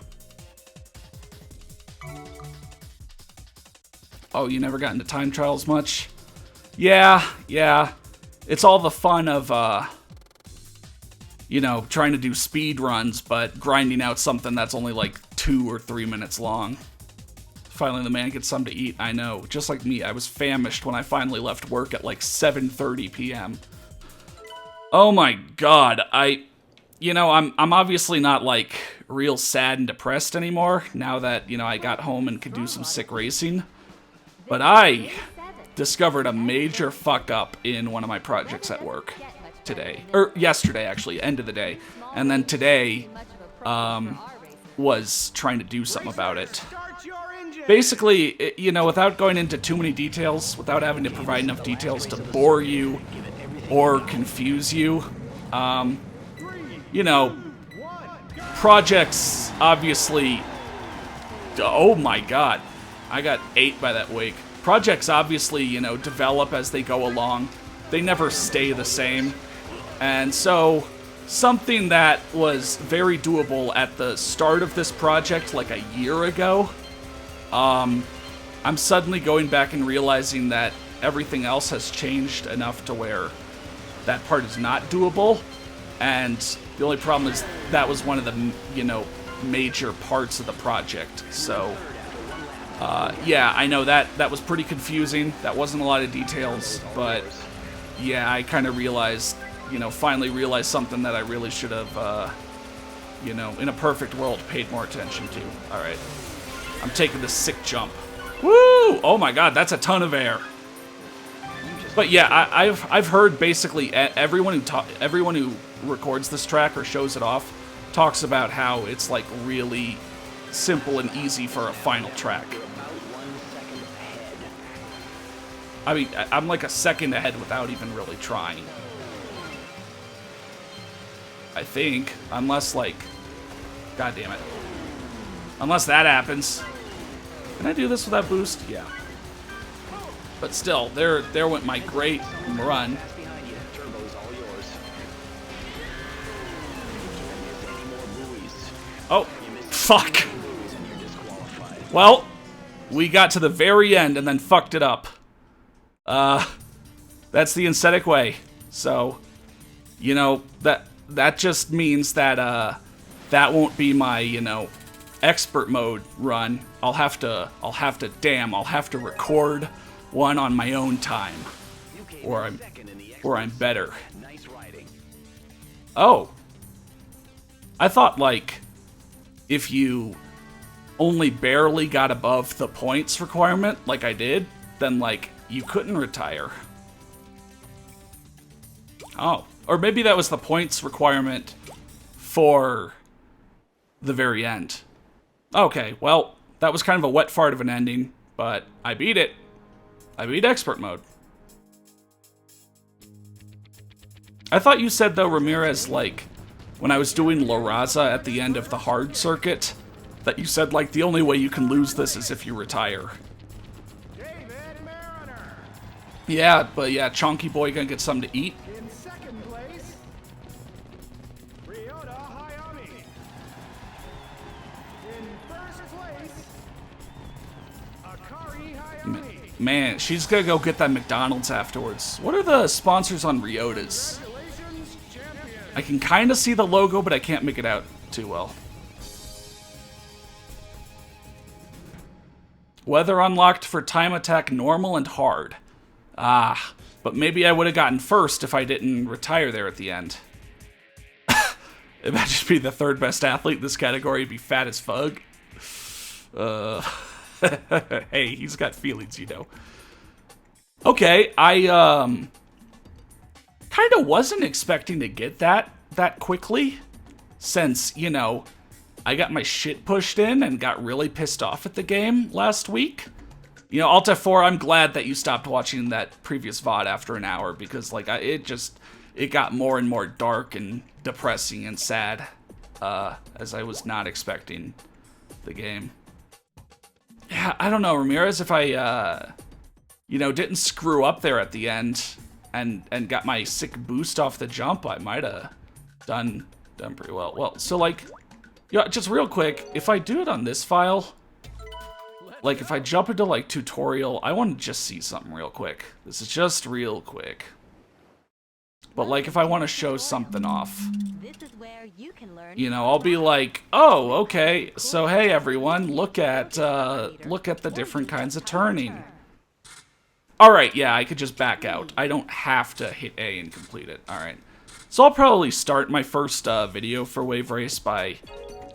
Oh, you never got into time trials much? Yeah. It's all the fun of, you know, trying to do speed runs, but grinding out something that's only like 2 or 3 minutes long. Finally, the man gets something to eat. I know, just like me, I was famished when I finally left work at like 7:30 p.m. Oh my god, you know, I'm obviously not like real sad and depressed anymore now that, you know, I got home and could do some sick racing. But I discovered a major fuck up in one of my projects at work today, or yesterday actually, end of the day, and then today was trying to do something about it. Basically, you know, without going into too many details, without having to provide enough details to bore you or confuse you, you know, projects obviously, oh my god, I got 8 by that wake. Projects obviously, you know, develop as they go along. They never stay the same. And so, something that was very doable at the start of this project, like a year ago, I'm suddenly going back and realizing that everything else has changed enough to where that part is not doable. And the only problem is that was one of the, you know, major parts of the project. So, yeah, I know that was pretty confusing. That wasn't a lot of details, but yeah, I kind of realized, you know, finally realized something that I really should have, you know, in a perfect world, paid more attention to. All right, I'm taking the sick jump. Woo! Oh my god, that's a ton of air. But yeah, I've heard basically everyone who records this track or shows it off talks about how it's like really simple and easy for a final track. I mean, I'm like a second ahead without even really trying. I think, unless like, god damn it. Unless that happens. Can I do this without boost? Yeah. But still, there went my great run. Oh, fuck. Well, we got to the very end and then fucked it up. That's the aesthetic way. So, you know, that just means that, that won't be my, you know, expert mode run. I'll have to record one on my own time, or I'm better. Oh, I thought like if you only barely got above the points requirement, like I did, then like you couldn't retire. Oh, or maybe that was the points requirement for the very end. Okay, well, that was kind of a wet fart of an ending, but I beat it. I beat expert mode. I thought you said, though, Ramirez, like, when I was doing La Raza at the end of the hard circuit, that you said, like, the only way you can lose this is if you retire. Yeah, but yeah, Chonky Boy gonna get something to eat. In second place, Ryota Hayami. In first place, Akari Hayami. Man, she's gonna go get that McDonald's afterwards. What are the sponsors on Ryota's? I can kind of see the logo, but I can't make it out too well. Weather unlocked for time attack normal and hard. Ah, but maybe I would have gotten first if I didn't retire there at the end. Imagine being the third best athlete in this category, be fat as fuck. Hey, he's got feelings, you know. Okay, I kind of wasn't expecting to get that quickly, since, you know, I got my shit pushed in and got really pissed off at the game last week. You know, Alt F4, I'm glad that you stopped watching that previous VOD after an hour, because, like, it got more and more dark and depressing and sad, as I was not expecting the game. Yeah, I don't know, Ramirez, if I, you know, didn't screw up there at the end and got my sick boost off the jump, I might have done pretty well. Well, so, like, yeah, just real quick, if I do it on this file, like, if I jump into, like, tutorial, I want to just see something real quick. This is just real quick. But, like, if I want to show something off, This is where you can learn. you know, I'll be like, oh, okay, so hey, everyone, look at the different kinds of turning. Alright, yeah, I could just back out. I don't have to hit A and complete it. Alright. So I'll probably start my first video for Wave Race by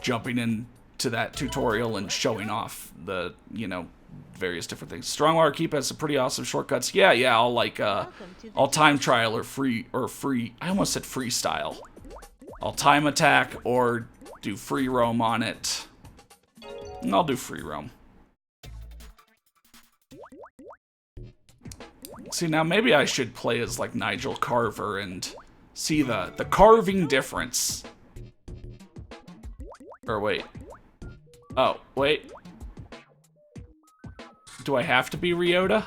jumping into that tutorial and showing off the, you know, various different things. Strongwater Keep has some pretty awesome shortcuts. Yeah, I'll like, I'll time trial or free, I almost said freestyle. I'll time attack or do free roam on it. And I'll do free roam. See, now maybe I should play as like Nigel Carver and see the carving difference. Or wait. Oh, wait. Do I have to be Ryota?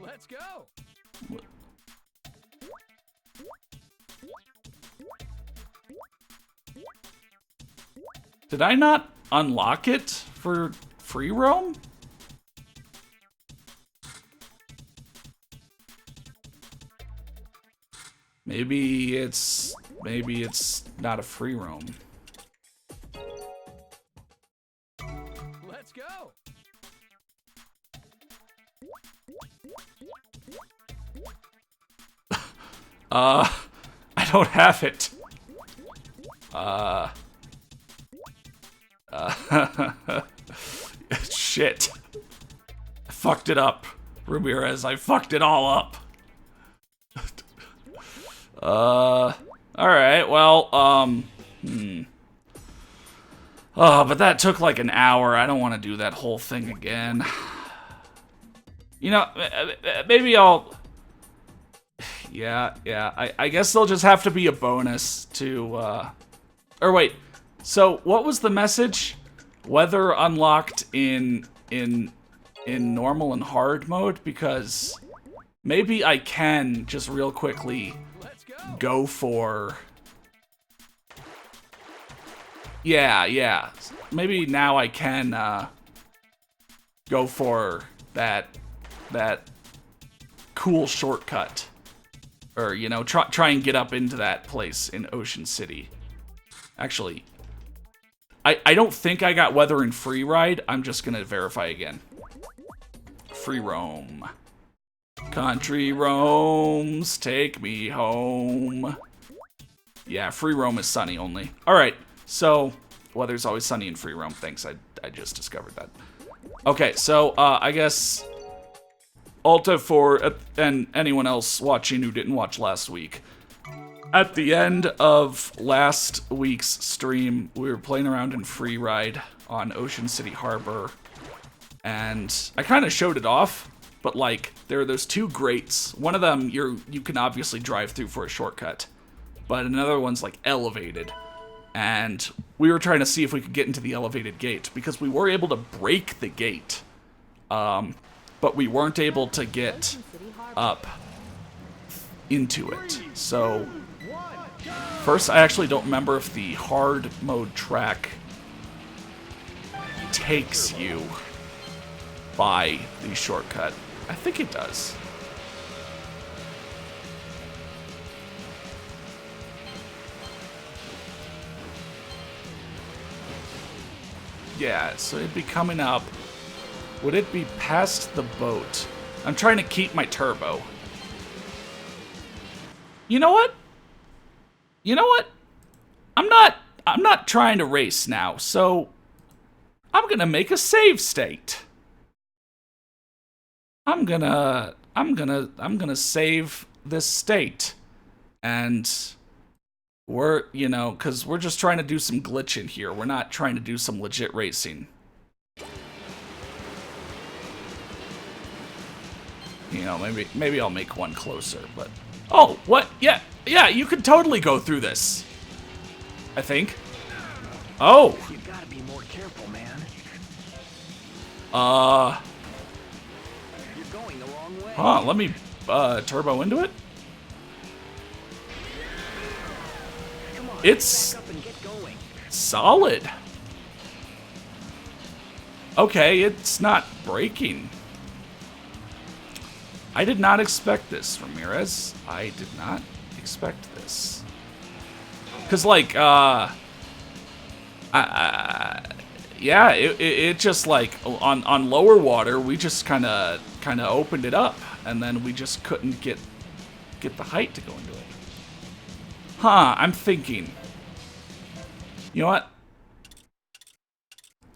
Let's go. Did I not unlock it for free roam? Maybe it's not a free roam. Let's go. I don't have it. Shit. I fucked it up, Ramirez. I fucked it all up. Alright, well, Oh, but that took like an hour. I don't want to do that whole thing again. You know, maybe I'll... Yeah, I guess there'll just have to be a bonus to, Or wait, so what was the message? Weather unlocked in normal and hard mode? Because maybe I can just real quickly go for... Yeah. Maybe now I can, go for that cool shortcut. Or, you know, try and get up into that place in Ocean City. Actually, I don't think I got weather in free ride. I'm just gonna verify again. Free roam. Country roams, take me home. Yeah, free roam is sunny only. Alright, so weather's always sunny in free roam. Thanks, I just discovered that. Okay, so I guess Alta for and anyone else watching who didn't watch last week. At the end of last week's stream, we were playing around in free ride on Ocean City Harbor, and I kind of showed it off, but like there are those two grates. One of them you can obviously drive through for a shortcut, but another one's like elevated. And we were trying to see if we could get into the elevated gate, because we were able to break the gate, but we weren't able to get up into it. So first, I actually don't remember if the hard mode track takes you by the shortcut. I think it does. Yeah, so it'd be coming up. Would it be past the boat? I'm trying to keep my turbo. You know what? I'm not trying to race now, so I'm gonna make a save state. I'm gonna save this state, and We're, you know, because we're just trying to do some glitching here. We're not trying to do some legit racing. You know, maybe I'll make one closer, but... Oh, what? Yeah, you could totally go through this. I think. Oh! You gotta be more careful, man. You're going the wrong way. Huh, let me, turbo into it? Come on, It's back up and get going. solid. Okay, it's not breaking. I did not expect this, Ramirez. I did not expect this. Cause like, yeah, it just like on lower water, we just kind of opened it up, and then we just couldn't get the height to go into it. Huh? I'm thinking. You know what?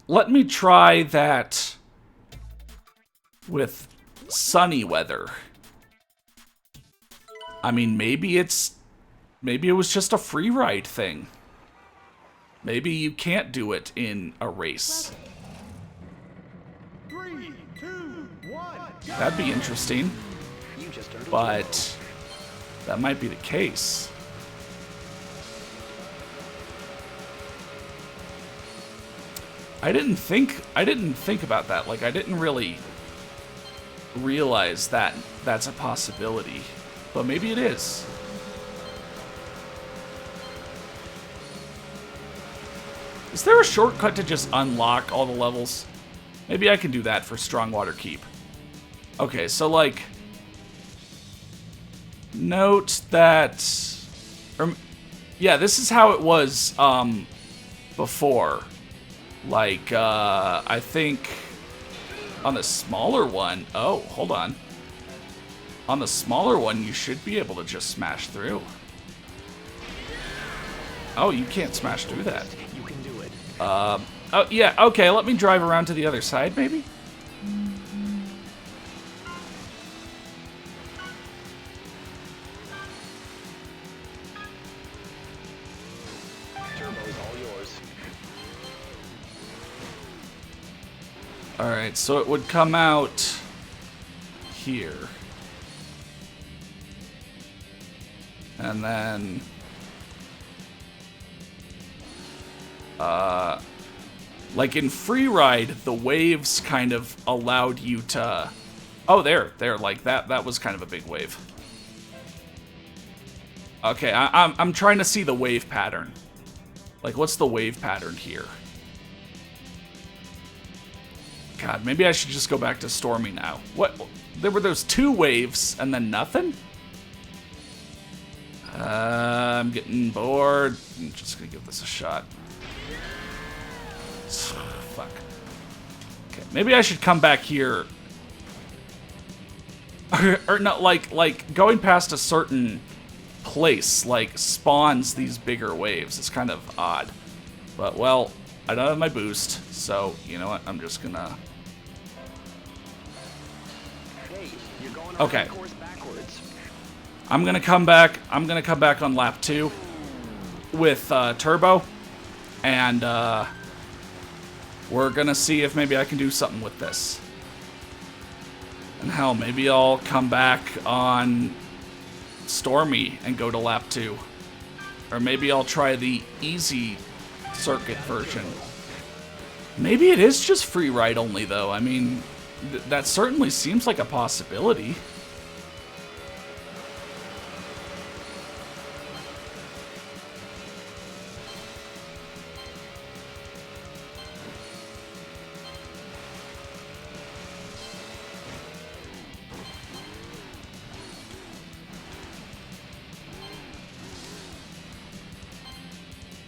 Let me try that with sunny weather. I mean, maybe it was just a free ride thing. Maybe you can't do it in a race. 3, 2, 1. That'd be interesting, You just earned a but that might be the case. I didn't think about that. Like, I didn't really realize that that's a possibility, but maybe it is. Is there a shortcut to just unlock all the levels? Maybe I can do that for Strongwater Keep. Okay, so like, note that, yeah, this is how it was before. Like, I think on the smaller one, oh, hold on. On the smaller one, you should be able to just smash through. Oh, you can't smash through that. You can do it. Oh, yeah, okay, let me drive around to the other side, maybe? Turbo's all yours. Alright, so it would come out here. And then... like in Freeride, the waves kind of allowed you to... Oh, there, like that was kind of a big wave. Okay, I'm trying to see the wave pattern. Like, what's the wave pattern here? God, maybe I should just go back to Stormy now. What? There were those 2 waves and then nothing? I'm getting bored. I'm just gonna give this a shot. Fuck. Okay, maybe I should come back here. Or not, like going past a certain place, like, spawns these bigger waves. It's kind of odd. But, well, I don't have my boost, so, you know what, I'm just gonna... Hey, you're going Okay. around the course backwards. I'm gonna come back on lap 2 with Turbo, and we're gonna see if maybe I can do something with this. And hell, maybe I'll come back on Stormy and go to lap 2. Or maybe I'll try the easy circuit version. Maybe it is just free ride only, though. I mean, that certainly seems like a possibility.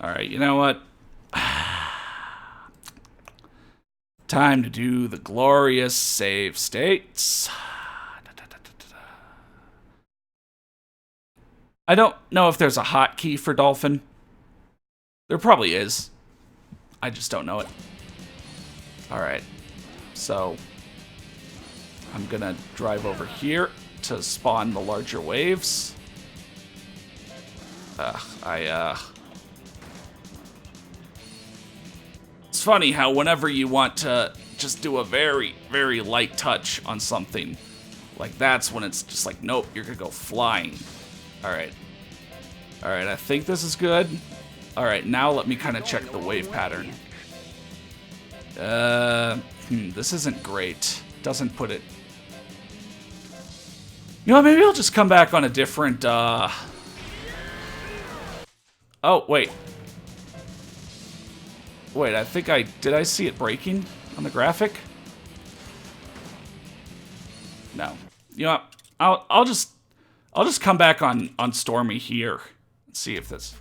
Alright, you know what? Time to do the glorious save states. I don't know if there's a hotkey for Dolphin. There probably is. I just don't know it. Alright, so I'm gonna drive over here to spawn the larger waves. It's funny how whenever you want to just do a very, very light touch on something, like that's when it's just like, nope, you're gonna go flying. Alright. Alright, I think this is good. Alright, now let me kind of check the wave pattern. This isn't great. Doesn't put it... You know, maybe I'll just come back on a different, Oh, wait. Wait, I think did I see it breaking on the graphic? No. You know what? I'll just come back on Stormy here and see if this...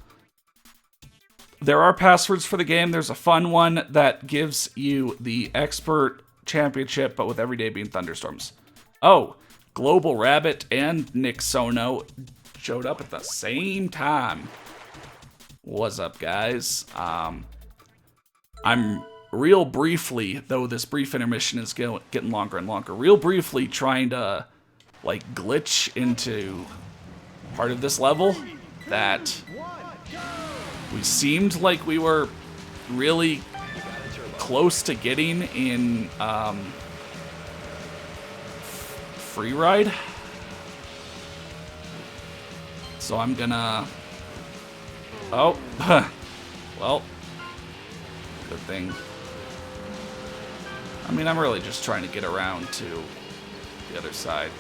There are passwords for the game. There's a fun one that gives you the expert championship, but with every day being thunderstorms. Oh, Global Rabbit and Nick Sono showed up at the same time. What's up, guys? I'm real briefly, though this brief intermission is getting longer and longer, real briefly trying to, like, glitch into part of this level that we seemed like we were really close to getting in free ride. So I'm gonna... Oh, well, good thing. I mean, I'm really just trying to get around to the other side.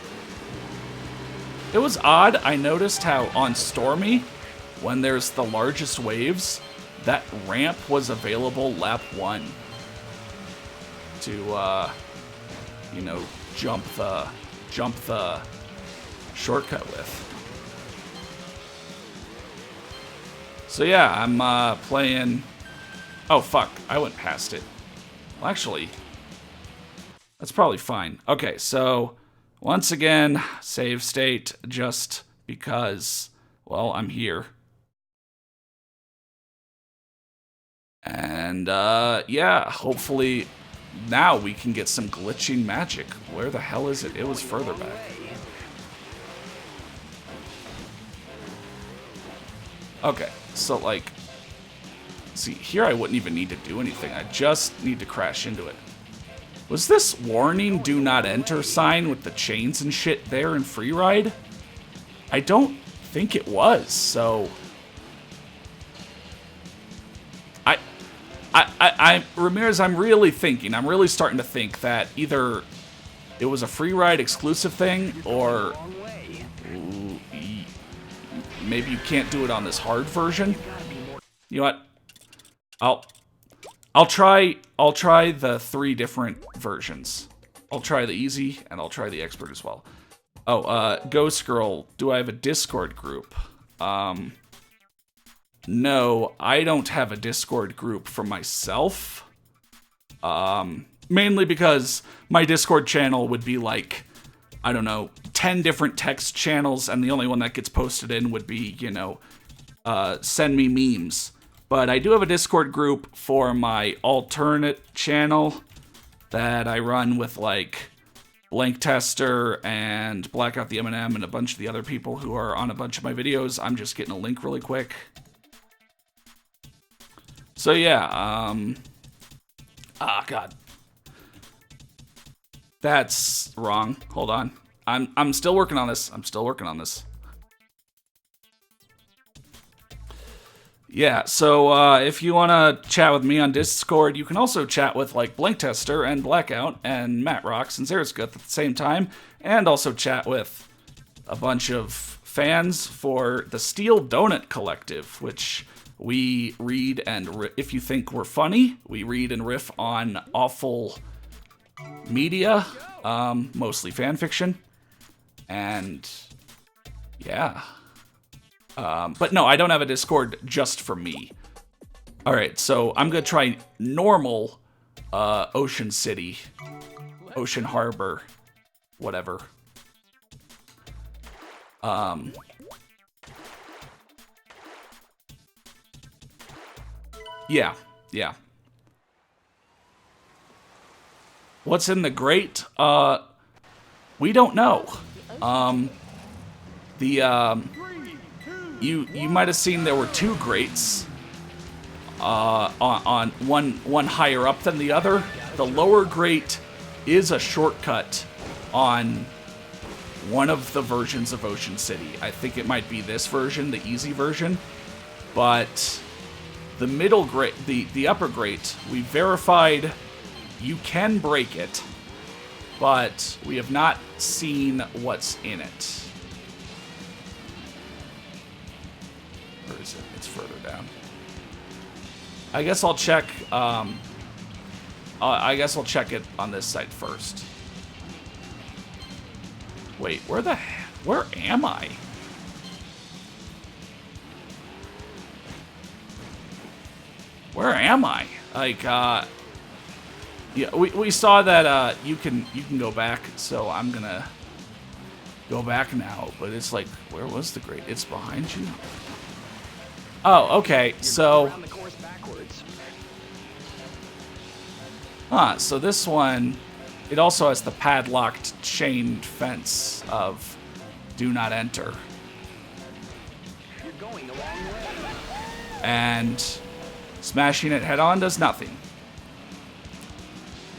It was odd, I noticed how on Stormy, when there's the largest waves, that ramp was available lap 1 to, you know, jump the shortcut with. So yeah, I'm playing... Oh fuck, I went past it. Well, actually, that's probably fine. Okay, so once again, save state just because, well, I'm here. And, yeah, hopefully now we can get some glitching magic. Where the hell is it? It was further back. Okay, so, like, see, here I wouldn't even need to do anything. I just need to crash into it. Was this warning do not enter sign with the chains and shit there in free ride? I don't think it was, so... Ramirez, I'm really starting to think that either it was a free ride exclusive thing, or maybe you can't do it on this hard version. You know what? I'll try the 3 different versions. I'll try the easy and I'll try the expert as well. Oh, Ghost Girl, do I have a Discord group? No, I don't have a Discord group for myself. Mainly because my Discord channel would be like, I don't know, 10 different text channels, and the only one that gets posted in would be, you know, send me memes. But I do have a Discord group for my alternate channel that I run with, like, Blank Tester and Blackout the M&M and a bunch of the other people who are on a bunch of my videos. I'm just getting a link really quick. So yeah, God. That's wrong. Hold on. I'm still working on this. Yeah, so if you want to chat with me on Discord, you can also chat with like Blank Tester and Blackout and Matt Rocks and Zarisgoth at the same time, and also chat with a bunch of fans for the Steel Donut Collective, which we read and if you think we're funny, we read and riff on awful media, mostly fan fiction, and yeah. But no, I don't have a Discord just for me. Alright, so I'm gonna try normal Ocean City, Ocean Harbor, whatever. Yeah. What's in the grate? We don't know. you might have seen there were two grates. On one higher up than the other. The lower grate is a shortcut on one of the versions of Ocean City. I think it might be this version, the easy version. But the middle grate, the upper grate, we verified you can break it, but we have not seen what's in it. Where is it? It's further down. I guess I'll check. I guess I'll check it on this side first. Wait, where am I? Where am I? Like, yeah, we saw that you can go back, so I'm gonna go back now. But it's like, where was the grate? It's behind you. Oh, okay. So. So this one, it also has the padlocked chained fence of do not enter. You're going the wrong way. And smashing it head on does nothing.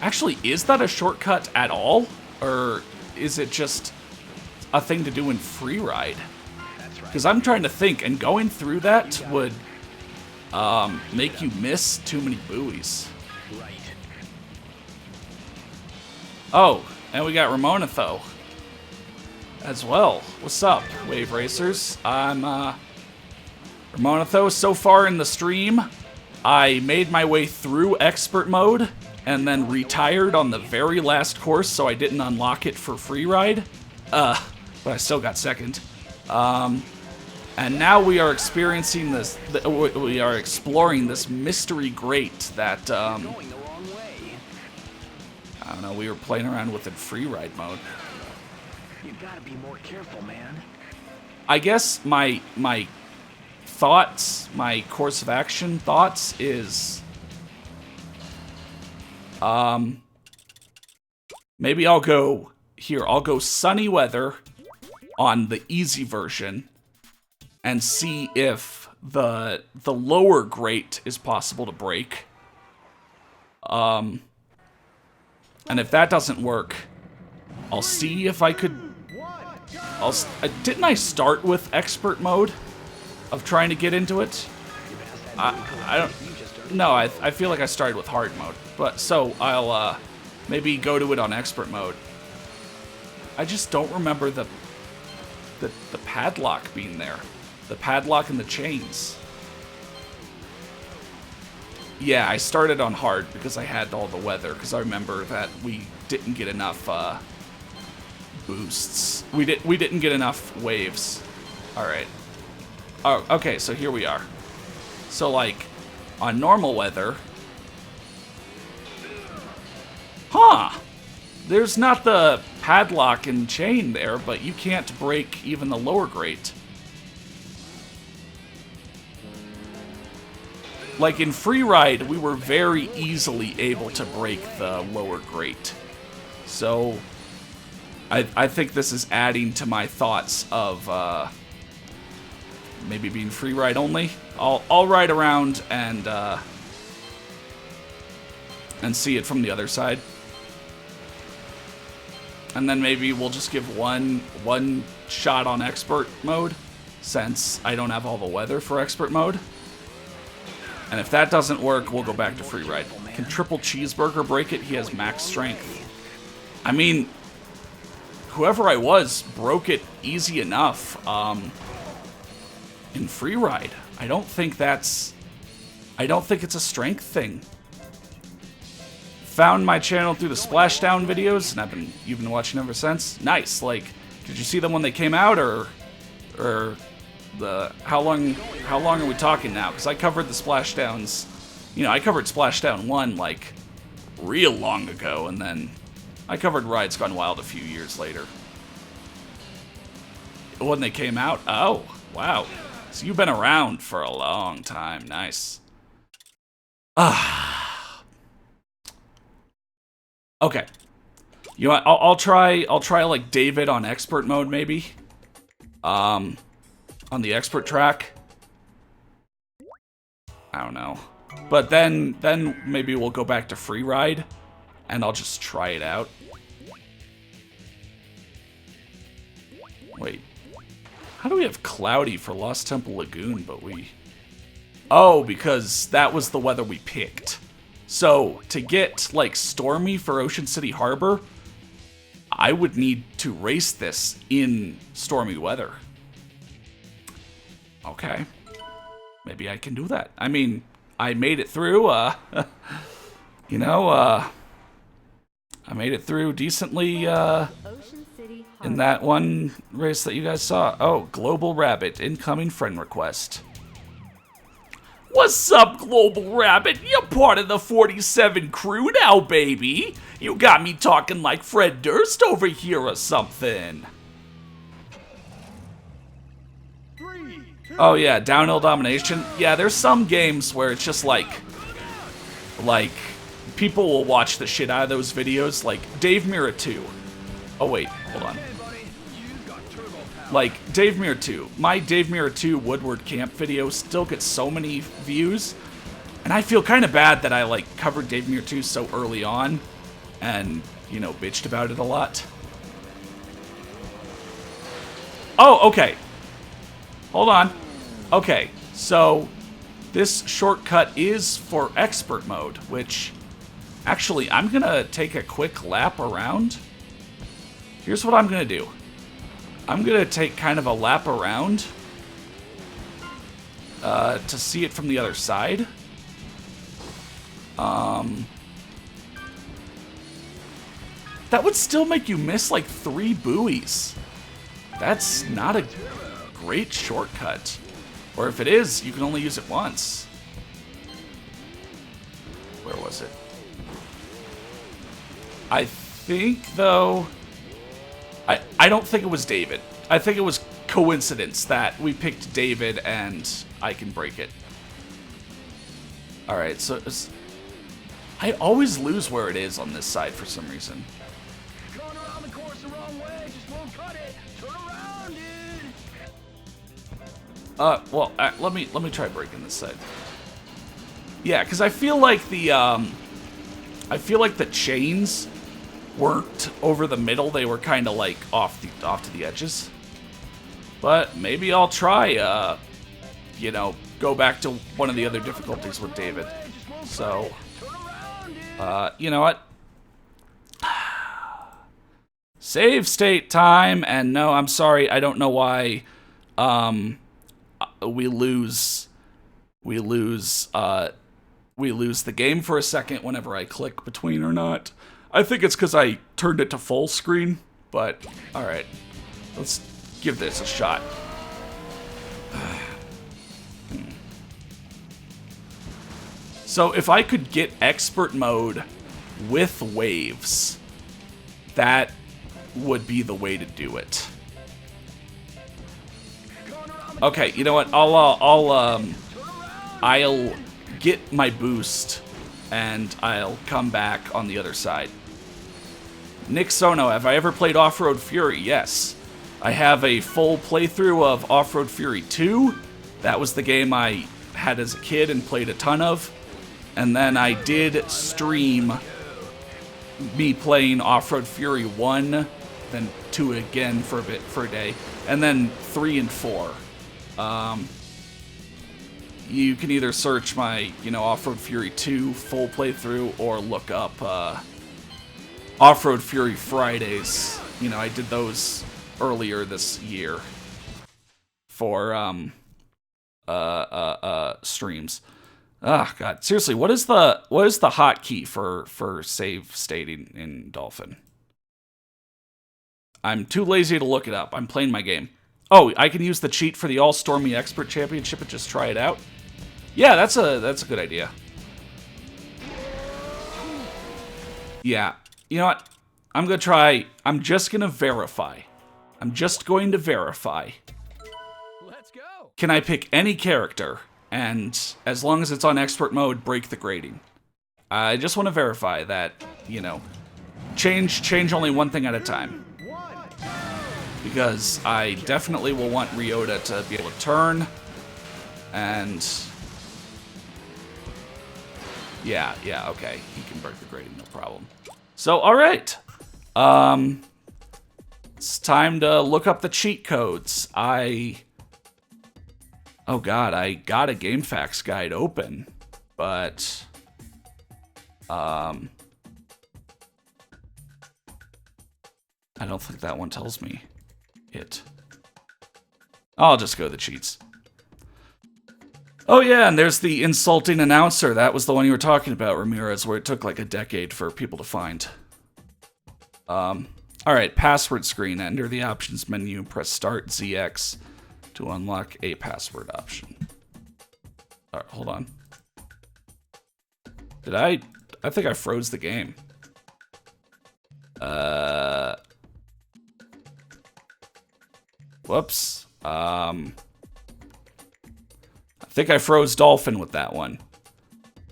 Actually, is that a shortcut at all? Or is it just a thing to do in free ride? Because I'm trying to think, and going through that would make you miss too many buoys. Right. Oh, and we got Ramonatho as well. What's up, Wave Racers? I'm Ramonatho. So far in the stream, I made my way through Expert Mode and then retired on the very last course, so I didn't unlock it for free ride. But I still got second. And now we are experiencing this. We are exploring this mystery grate that Going the wrong way. I don't know. We were playing around with in free ride mode. You gotta be more careful, man. I guess my thoughts, my course of action thoughts is, maybe I'll go here. I'll go sunny weather on the easy version and see if the lower grate is possible to break. And if that doesn't work, I'll see if I could. Didn't I start with expert mode of trying to get into it? I don't. No, I feel like I started with hard mode. But so I'll maybe go to it on expert mode. I just don't remember the padlock being there. The padlock and the chains. Yeah, I started on hard because I had all the weather, because I remember that we didn't get enough boosts. We didn't get enough waves. All right. Oh, okay, so here we are. So like on normal weather, there's not the padlock and chain there, but you can't break even the lower grate. Like in free ride, we were very easily able to break the lower grate. So I think this is adding to my thoughts of maybe being free ride only. I'll ride around and see it from the other side. And then maybe we'll just give one shot on expert mode, since I don't have all the weather for expert mode. And if that doesn't work, we'll go back to free ride. Can Triple Cheeseburger break it? He has max strength. I mean, whoever I was broke it easy enough in free ride. I don't think it's a strength thing. Found my channel through the Splashdown videos, and you've been watching ever since. Nice. Like, did you see them when they came out, or how long are we talking now? Because I covered the Splashdowns. I covered Splashdown 1 like real long ago, and then I covered Rides Gone Wild a few years later. When they came out? Oh, wow. So you've been around for a long time. Nice. Okay. You know what? I'll try like David on expert mode maybe. On on the expert track. I don't know. But then maybe we'll go back to free ride, and I'll just try it out. Wait. How do we have cloudy for Lost Temple Lagoon, but we... Oh, because that was the weather we picked. So, to get, like, stormy for Ocean City Harbor, I would need to race this in stormy weather. Okay. Maybe I can do that. I mean, I made it through, you know, I made it through decently, in that one race that you guys saw. Oh, Global Rabbit, incoming friend request. What's up, Global Rabbit? You're part of the 47 crew now, baby. You got me talking like Fred Durst over here or something. 3, 2, Oh yeah, downhill domination. Yeah, there's some games where it's just like people will watch the shit out of those videos, like Dave Mirra 2. Oh wait, hold on. Like, Dave Mirra 2. My Dave Mirra 2 Woodward Camp video still gets so many views. And I feel kind of bad that I, like, covered Dave Mirra 2 so early on. And, you know, bitched about it a lot. Oh, okay. Hold on. Okay, so this shortcut is for expert mode, which... Actually, I'm gonna take a quick lap around. Here's what I'm gonna do. I'm gonna take kind of a lap around to see it from the other side. That would still make you miss like 3 buoys. That's not a great shortcut. Or if it is, you can only use it once. Where was it? I think, though... I don't think it was David. I think it was coincidence that we picked David and I can break it. Alright, so... I always lose where it is on this side for some reason. going around the course the wrong way, just won't cut it. Turn around, dude. Well, let me try breaking this side. Yeah, because I feel like the chains weren't over the middle. They were kind of like off to the edges. But maybe I'll try, you know, go back to one of the other difficulties with David. So, you know what? Save state time, and no, I'm sorry, I don't know why, we lose the game for a second whenever I click between or not. I think it's because I turned it to full screen, but alright. Let's give this a shot. So if I could get expert mode with waves, that would be the way to do it. Okay, you know what? I'll get my boost and I'll come back on the other side. Nick Sono, have I ever played Off-Road Fury? Yes. I have a full playthrough of Off-Road Fury 2. That was the game I had as a kid and played a ton of. And then I did stream me playing Off-Road Fury 1, then 2 again for a day, and then 3 and 4. You can either search my, you know, Off-Road Fury 2 full playthrough or look up Off-Road Fury Fridays. You know, I did those earlier this year for streams. Oh god, seriously, what is the hotkey for save stating in Dolphin? I'm too lazy to look it up. I'm playing my game. Oh, I can use the cheat for the All Stormy Expert Championship and just try it out. Yeah, that's a good idea. Yeah, you know what? I'm gonna try. I'm just gonna verify. I'm just going to verify. Let's go. Can I pick any character? And as long as it's on expert mode, break the grading. I just want to verify that, you know, change only one thing at a time. because I definitely will want Ryota to be able to turn, and yeah, okay, he can break the grating, no problem. So, all right, it's time to look up the cheat codes. Oh god, I got a GameFAQs guide open, but I don't think that one tells me it. I'll just go to the cheats. Oh yeah, and there's the insulting announcer. That was the one you were talking about, Ramirez, where it took like a decade for people to find. Alright, password screen. Enter the options menu and press Start ZX to unlock a password option. Alright, hold on. I think I froze the game. Whoops. I think I froze Dolphin with that one.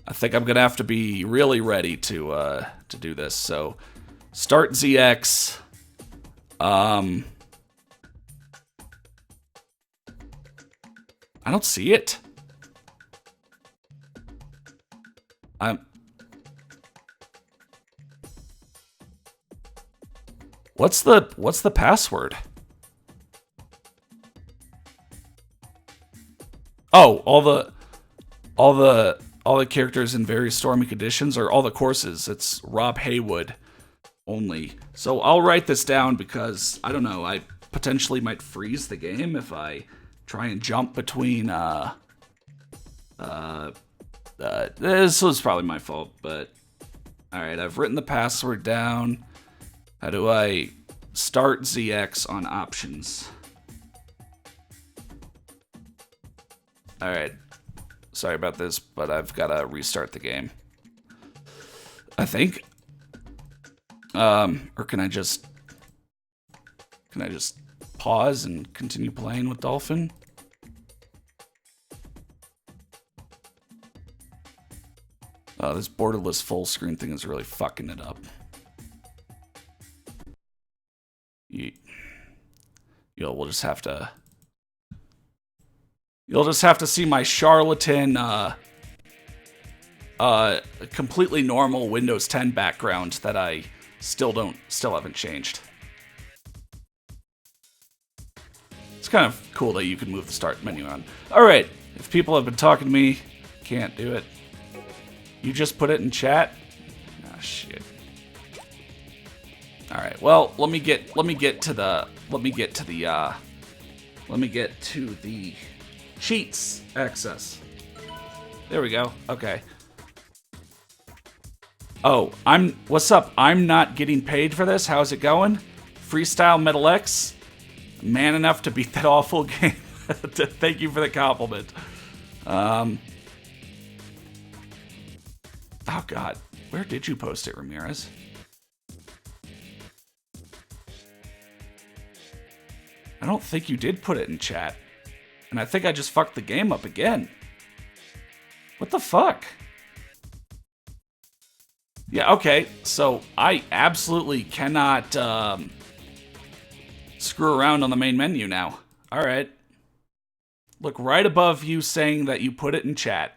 I think I'm gonna have to be really ready to do this. So, Start ZX. I don't see it. What's the password? Oh, all the characters in various stormy conditions, or all the courses. It's Rob Haywood only. So I'll write this down because I don't know. I potentially might freeze the game if I try and jump between. This was probably my fault, but all right. I've written the password down. How do I start ZX on options? All right. Sorry about this, but I've got to restart the game. I think. Or can I just pause and continue playing with Dolphin? Oh, this borderless full screen thing is really fucking it up. You'll just have to. You'll just have to see my charlatan, completely normal Windows 10 background that I still haven't changed. It's kind of cool that you can move the start menu on. All right, if people have been talking to me, can't do it. You just put it in chat. Ah, shit. All right. Well, let me get to the cheats access. There we go. Okay. Oh, what's up? I'm not getting paid for this. How's it going? Freestyle Metal X, man enough to beat that awful game. Thank you for the compliment. Oh God, where did you post it, Ramirez? I don't think you did put it in chat. And I think I just fucked the game up again. What the fuck? Yeah, okay. So I absolutely cannot screw around on the main menu now. All right. Look right above you saying that you put it in chat.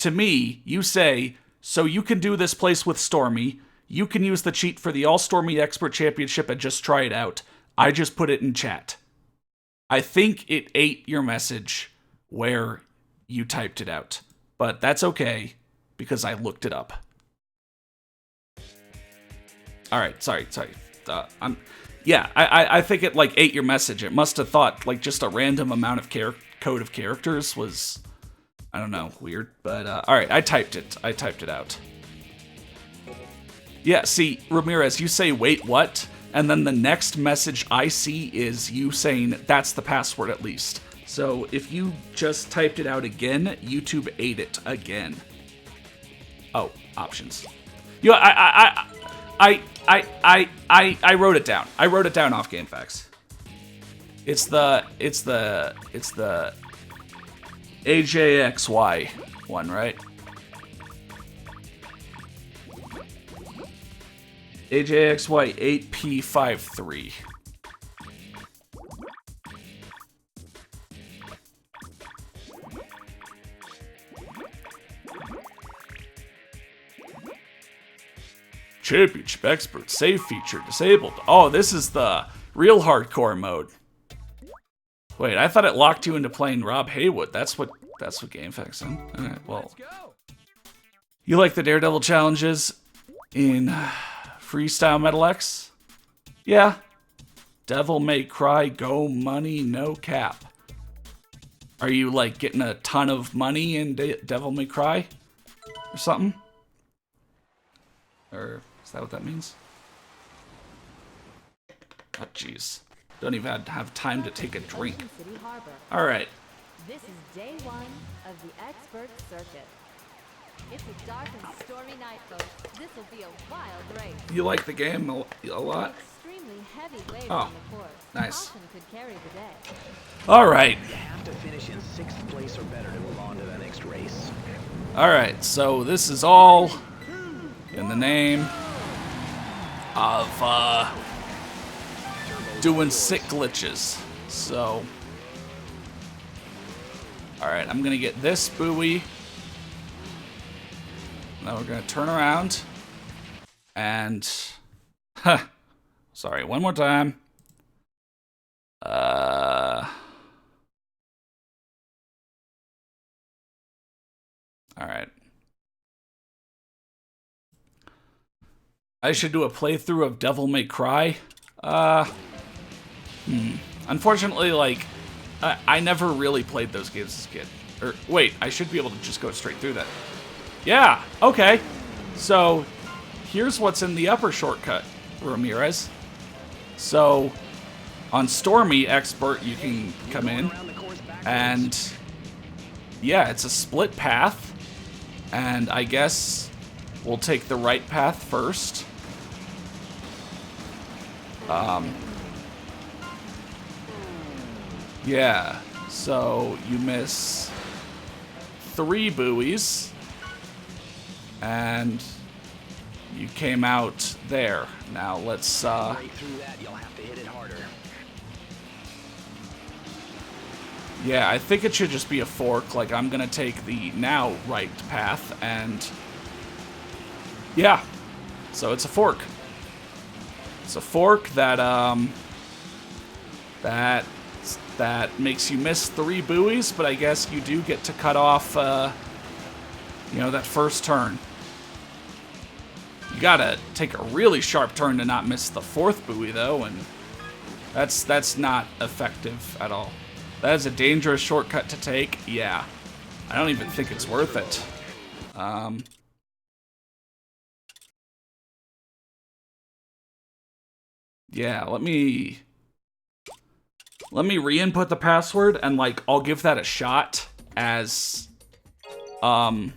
To me, you say, so you can do this place with Stormy. You can use the cheat for the All Stormy Expert Championship and just try it out. I just put it in chat. I think it ate your message where you typed it out. But that's okay, because I looked it up. Alright, sorry. I think it like ate your message. It must have thought like just a random amount of code of characters was, I don't know, weird. But alright, I typed it out. Yeah, see, Ramirez, you say, wait, what? And then the next message I see is you saying, that's the password at least. So if you just typed it out again, YouTube ate it again. Oh, options. You know, I wrote it down. I wrote it down off GameFAQs. It's the AJXY one, right? AJXY8P53. Championship expert save feature disabled. Oh, this is the real hardcore mode. Wait, I thought it locked you into playing Rob Haywood. That's what GameFAQs in. All right, well. Let's go. You like the Daredevil challenges in Freestyle Metal X? Yeah. Devil May Cry, go money, no cap. Are you like getting a ton of money in Devil May Cry? Or something? Or is that what that means? Oh, jeez. Don't even have time to take a drink. City Harbor. Alright. This is day one of the expert circuit. It's a dark and stormy night, folks. This will be a wild race. You like the game a lot? Extremely heavy waves Oh, on the course. nice. Caution could carry the day. Alright. You have to finish in 6th place or better to move on to the next race. Alright, so this is all in the name of doing sick glitches. So, alright, I'm gonna get this buoy. Now we're gonna turn around and, sorry, one more time. Alright. I should do a playthrough of Devil May Cry. Unfortunately, like, I never really played those games as a kid. Or, wait, I should be able to just go straight through that. Yeah, okay. So, here's what's in the upper shortcut, Ramirez. So, on Stormy Expert, you can come in, and yeah, it's a split path, and I guess we'll take the right path first. Yeah, so you miss 3 buoys, and you came out there. Now let's Right through that, you'll have to hit it harder. yeah, I think it should just be a fork. Like, I'm gonna take the now right path, and yeah, so it's a fork. It's a fork that that makes you miss 3 buoys, but I guess you do get to cut off you know, that first turn. You gotta take a really sharp turn to not miss the 4th buoy though, and that's not effective at all. That is a dangerous shortcut to take. Yeah, I don't even think it's worth it. Yeah, let me re-input the password, and like I'll give that a shot as oh,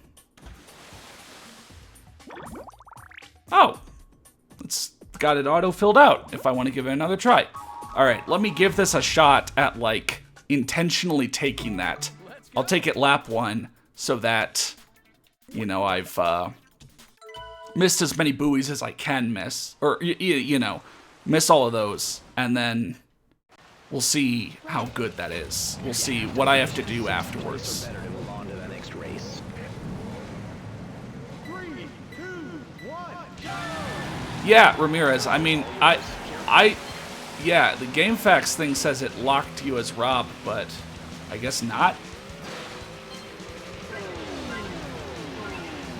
it's got it auto-filled out if I want to give it another try. Alright, let me give this a shot at like intentionally taking that. I'll take it lap 1 so that, you know, I've missed as many buoys as I can miss, or you know, miss all of those, and then we'll see how good that is. We'll see what I have to do afterwards. Better to move on to the next race. 3, 2, 1, go! Yeah, Ramirez, I mean, yeah, the GameFAQs thing says it locked you as Rob, but I guess not.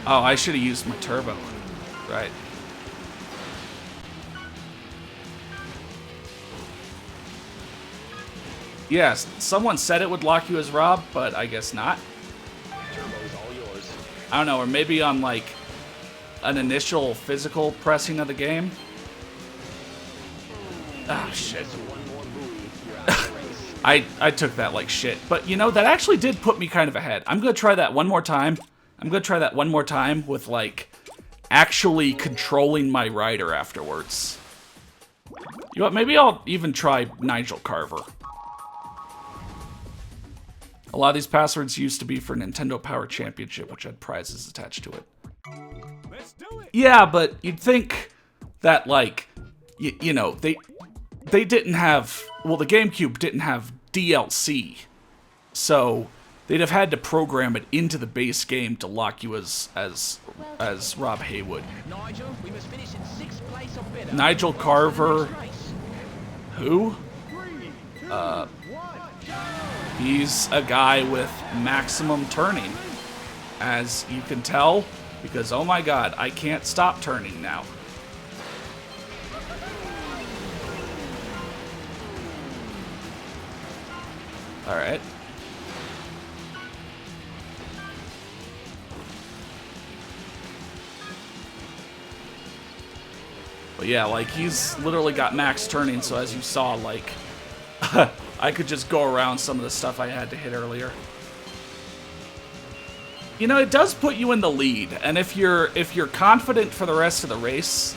Oh, I should have used my turbo. Right. Yes, someone said it would lock you as Rob, but I guess not. Turbo's all yours. I don't know, or maybe on like an initial physical pressing of the game. Ah, shit. One more buoy, you're out of the race. I took that like shit. But, you know, that actually did put me kind of ahead. I'm going to try that one more time. I'm going to try that one more time with, like, actually controlling my rider afterwards. You know what? Maybe I'll even try Nigel Carver. A lot of these passwords used to be for Nintendo Power Championship, which had prizes attached to it. Let's do it. Yeah, but you'd think that, like, you know, they didn't have, well, the GameCube didn't have DLC, so they'd have had to program it into the base game to lock you as Rob Haywood. Nigel, we must finish in 6th place or better. Nigel Carver, who? Three, two, one, go! He's a guy with maximum turning, as you can tell, because oh my god, I can't stop turning now. Alright. But yeah, like, he's literally got max turning, so as you saw, like, I could just go around some of the stuff I had to hit earlier. You know, it does put you in the lead, and if you're confident for the rest of the race,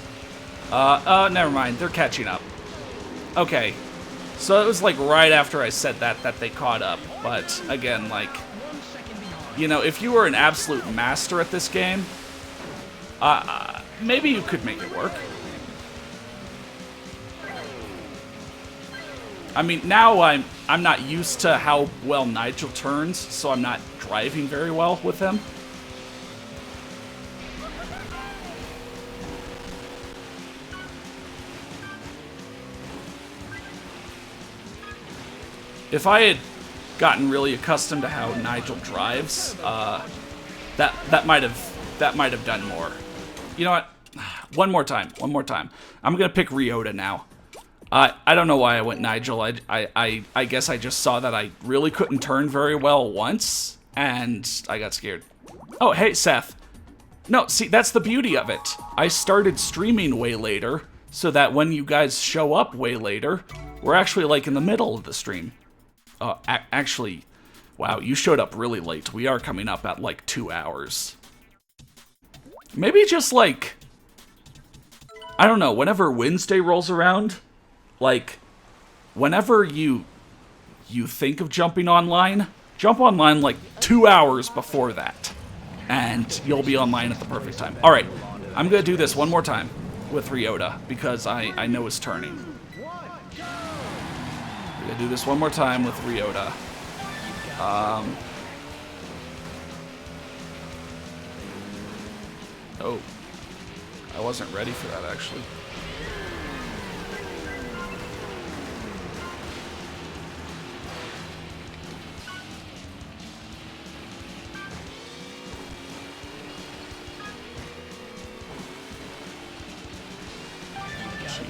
never mind, they're catching up. Okay, so it was like right after I said that they caught up, but again, like, you know, if you were an absolute master at this game, maybe you could make it work. I mean, now I'm not used to how well Nigel turns, so I'm not driving very well with him. If I had gotten really accustomed to how Nigel drives, that might have done more. You know what? One more time. I'm gonna pick Ryota now. I don't know why I went Nigel. I guess I just saw that I really couldn't turn very well once, and I got scared. Oh, hey, Seth. No, see, that's the beauty of it. I started streaming way later, so that when you guys show up way later, we're actually, like, in the middle of the stream. Actually, wow, you showed up really late. We are coming up at, like, 2 hours. Maybe just, like, I don't know, whenever Wednesday rolls around, like, whenever you think of jumping online, jump online like 2 hours before that, and you'll be online at the perfect time. All right, I'm gonna do this one more time with Ryota because I know his turning. I'm gonna do this one more time with Ryota. Oh, I wasn't ready for that actually.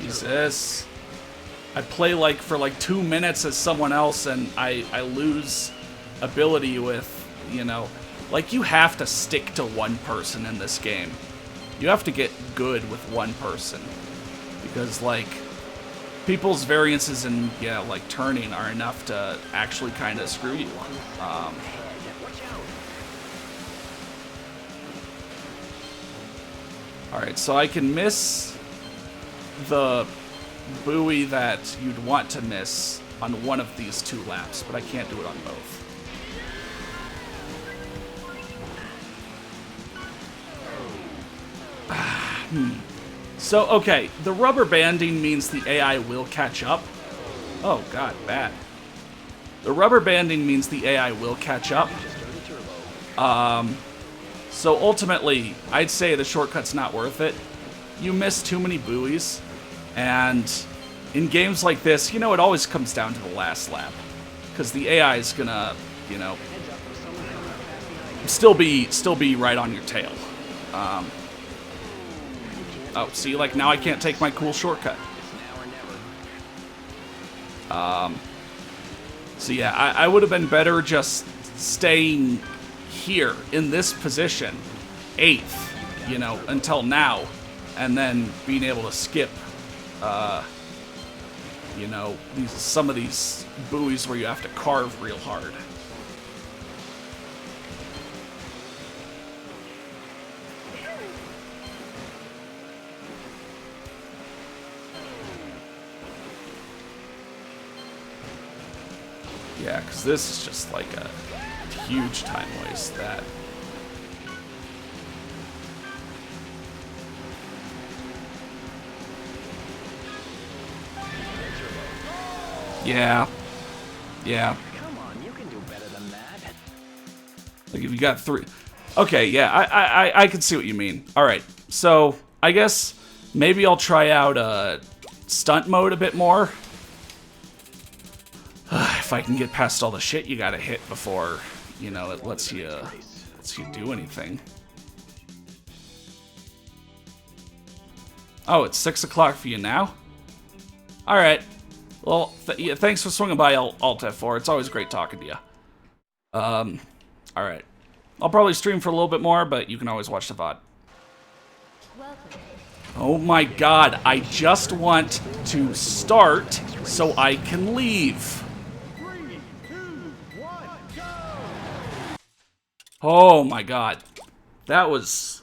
Jesus. I play like for like 2 minutes as someone else and I lose ability with, you know, like you have to stick to one person in this game. You have to get good with one person because like people's variances in, yeah, like turning are enough to actually kind of screw you. Alright, so I can miss the buoy that you'd want to miss on one of these 2 laps, but I can't do it on both. So, okay, the rubber banding means the AI will catch up. Oh, God, bad. The rubber banding means the AI will catch up. So ultimately, I'd say the shortcut's not worth it. You miss too many buoys, and in games like this, you know, it always comes down to the last lap. Because the AI is gonna, you know, still be right on your tail. Oh, see, like, now I can't take my cool shortcut. So yeah, I would have been better just staying here, in this position, 8th, you know, until now, and then being able to skip, you know, some of these buoys where you have to carve real hard. Yeah, because this is just like a huge time waste, that. Yeah. Yeah. Come on, you can do better than that. Like if you got 3. Okay, yeah, I can see what you mean. All right, so I guess maybe I'll try out stunt mode a bit more. If I can get past all the shit you gotta hit before, you know, it lets you do anything. Oh, it's 6 o'clock for you now? All right. Well, yeah, thanks for swinging by, Alt F4. It's always great talking to you. All right. I'll probably stream for a little bit more, but you can always watch the VOD. Welcome. Oh my god, I just want to start so I can leave. 3, 2, 1, go! Oh my god. That was...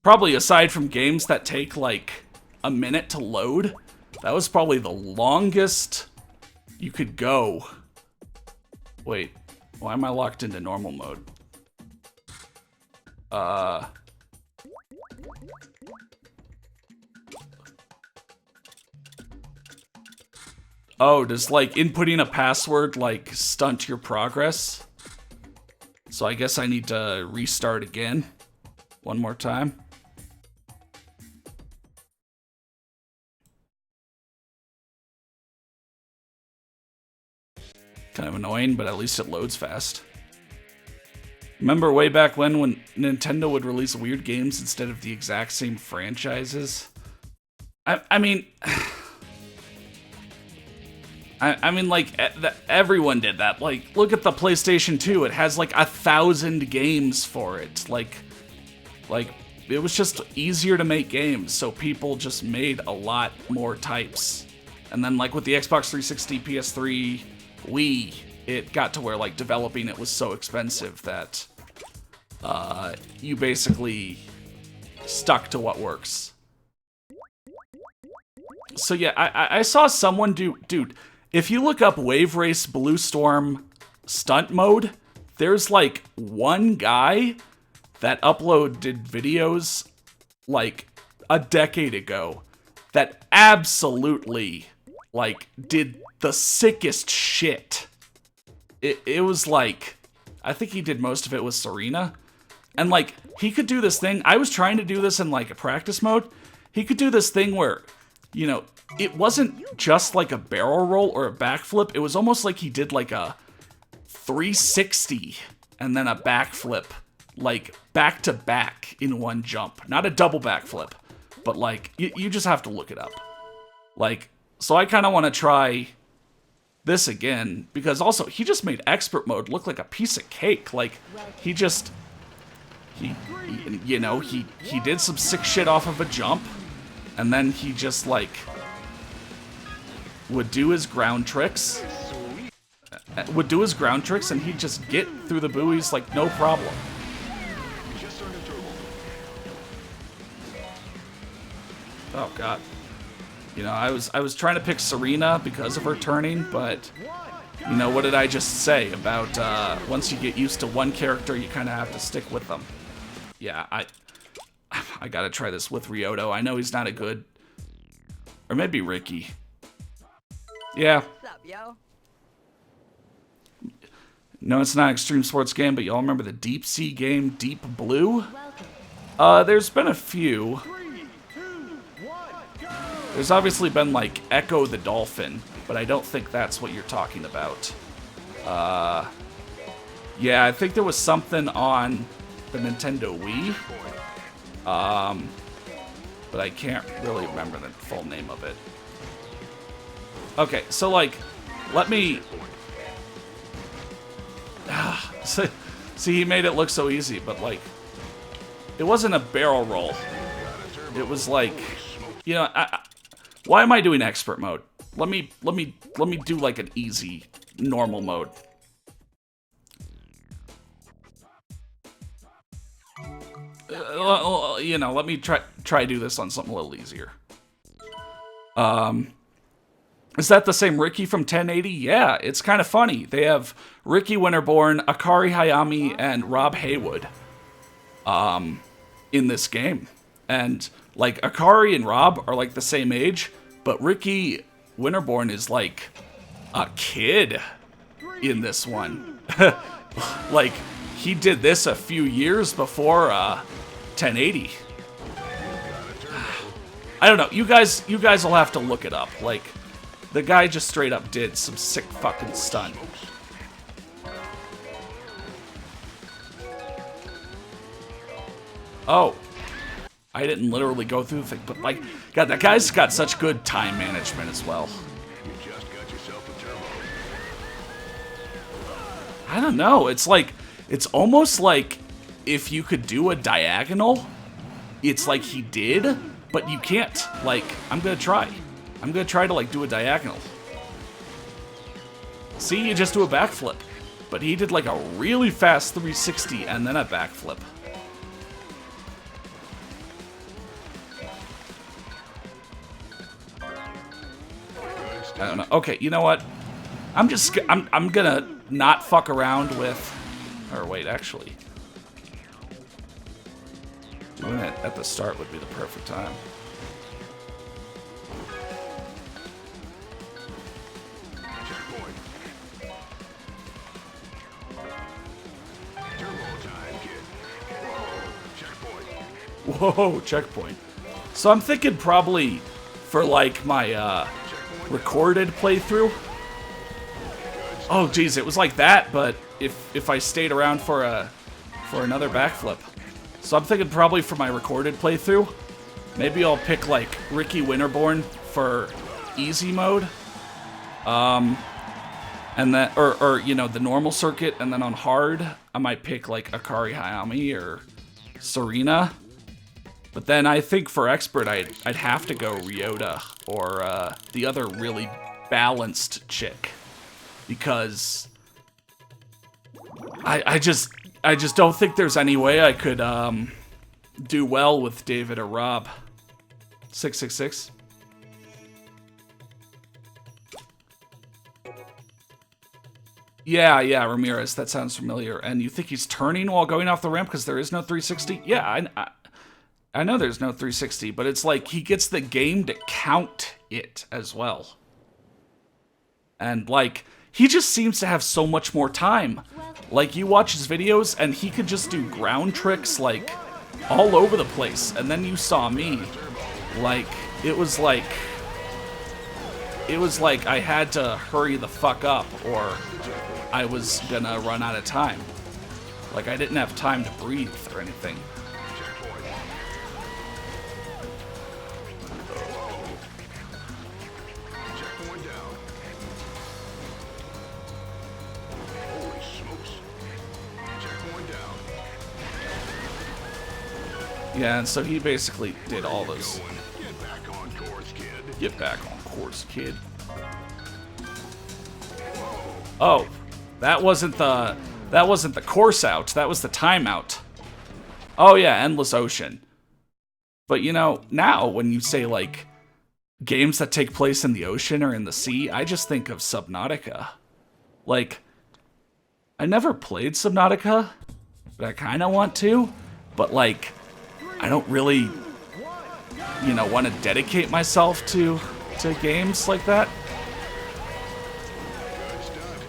Probably aside from games that take like a minute to load, that was probably the longest you could go. Wait, why am I locked into normal mode? Oh, does like inputting a password like stunt your progress? So I guess I need to restart again. One more time. Kind of annoying, but at least it loads fast. Remember way back when Nintendo would release weird games instead of the exact same franchises? I mean... I mean, like, everyone did that. Like, look at the PlayStation 2. It has, like, 1,000 games for it. Like, it was just easier to make games, so people just made a lot more types. And then, like, with the Xbox 360, PS3, Wii, it got to where, like, developing it was so expensive that you basically stuck to what works. So, yeah, I saw someone do... Dude, if you look up Wave Race Blue Storm stunt mode, there's, like, one guy that uploaded videos, like, a decade ago that absolutely, like, did the sickest shit. It was, like, I think he did most of it with Serena. And, like, he could do this thing. I was trying to do this in, like, a practice mode. He could do this thing where, you know, it wasn't just like a barrel roll or a backflip. It was almost like he did like a 360 and then a backflip, like back to back in one jump. Not a double backflip, but like you just have to look it up. Like, so I kind of want to try this again because also he just made expert mode look like a piece of cake. Like he just, you know, he did some sick shit off of a jump and then he just like would do his ground tricks. And he'd just get through the buoys like no problem. Oh god. You know, I was trying to pick Serena because of her turning, but you know, what did I just say about once you get used to one character, you kind of have to stick with them. Yeah, I gotta try this with Ryoto. I know he's not a good, or maybe Ricky. Yeah. What's up, yo? No, it's not an extreme sports game, but y'all remember the deep sea game Deep Blue? Welcome. There's been a few. 3, 2, 1, go! There's obviously been like Echo the Dolphin, but I don't think that's what you're talking about. Yeah, I think there was something on the Nintendo Wii. But I can't really remember the full name of it. Okay, so like, let me... See, he made it look so easy, but like, it wasn't a barrel roll. It was like, you know, why am I doing expert mode? Let me do like an easy, normal mode. You know, let me try do this on something a little easier. Is that the same Ricky from 1080? Yeah, it's kind of funny. They have Ricky Winterborn, Akari Hayami, and Rob Haywood in this game. And, like, Akari and Rob are, like, the same age, but Ricky Winterborn is like a kid in this one. Like, he did this a few years before 1080. I don't know. You guys will have to look it up. Like, the guy just straight up did some sick fucking stunt. Oh. I didn't literally go through the thing, but like, God, that guy's got such good time management as well. You just got yourself a turbo. I don't know. It's like, it's almost like if you could do a diagonal, it's like he did, but you can't. Like, I'm gonna try. I'm gonna try to like do a diagonal. See, you just do a backflip. But he did like a really fast 360 and then a backflip. I don't know. Okay, you know what? I'm gonna not fuck around with, or wait, actually, doing it at the start would be the perfect time. Checkpoint. Turbo time, kid. Checkpoint. Whoa, checkpoint. So I'm thinking probably for like my recorded playthrough. Oh geez, it was like that, but if I stayed around for another backflip. So I'm thinking probably for my recorded playthrough, maybe I'll pick like Ricky Winterborn for easy mode. And then or you know, the normal circuit, and then on hard I might pick like Akari Hayami or Serena. But then I think for expert I'd have to go Ryota or the other really balanced chick, because I just don't think there's any way I could do well with David or Rob. 666. Yeah, Ramirez, that sounds familiar. And you think he's turning while going off the ramp because there is no 360? Yeah, I know there's no 360, but it's like he gets the game to count it as well. And like, he just seems to have so much more time. Like, you watch his videos and he could just do ground tricks like all over the place. And then you saw me. Like, it was like I had to hurry the fuck up or I was gonna run out of time. Like, I didn't have time to breathe or anything. Checkpoint down. Holy smokes. Checkpoint down. Yeah, and so he basically did all those. Get back on course, kid. Get back on course, kid. Oh, that wasn't the course out. That was the timeout. Oh yeah, Endless Ocean. But you know, now when you say like games that take place in the ocean or in the sea, I just think of Subnautica. Like, I never played Subnautica, but I kind of want to. But like, I don't really, you know, want to dedicate myself to games like that. Good stunt.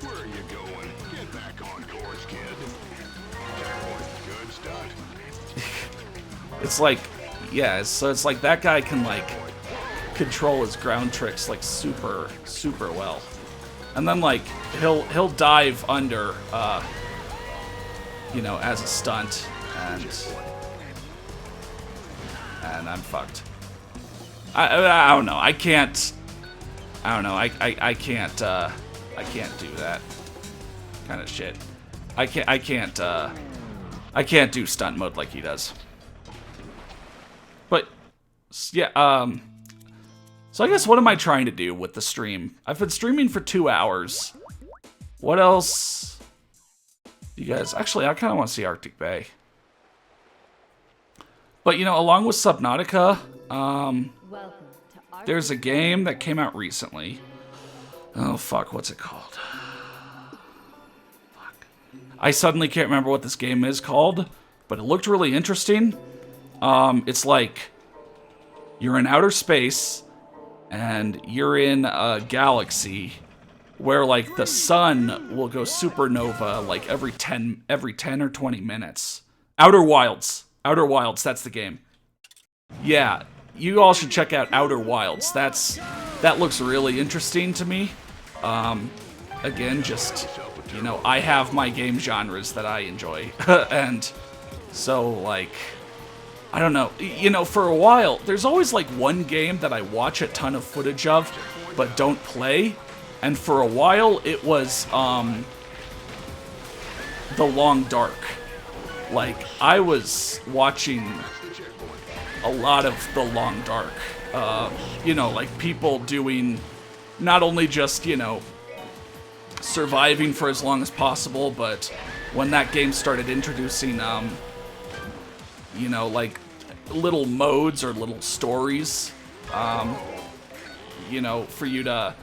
Where are you going? Get back on course, kid. Checkpoint. Good stunt. It's like, yeah, so it's like that guy can like control his ground tricks like super well. And then like he'll dive under you know, as a stunt, and I'm fucked. I don't know. I can't do that kind of shit. I can't do stunt mode like he does. But yeah, so I guess what am I trying to do with the stream? I've been streaming for 2 hours. What else? You guys, actually, I kind of want to see Arctic Bay. But you know, along with Subnautica, Welcome to Arctic there's a game that came out recently. Oh fuck, what's it called? Fuck. I suddenly can't remember what this game is called, but it looked really interesting. It's like you're in outer space and you're in a galaxy where like the sun will go supernova like every 10 or 20 minutes. Outer Wilds, that's the game. Yeah, you all should check out Outer Wilds. That looks really interesting to me. Again, just, you know, I have my game genres that I enjoy. And so, like, I don't know. You know, for a while, there's always, like, one game that I watch a ton of footage of, but don't play. And for a while, it was, The Long Dark. Like, I was watching a lot of The Long Dark. You know, like, people doing not only just, you know, surviving for as long as possible, but when that game started introducing, you know, like, little modes or little stories, you know, for you to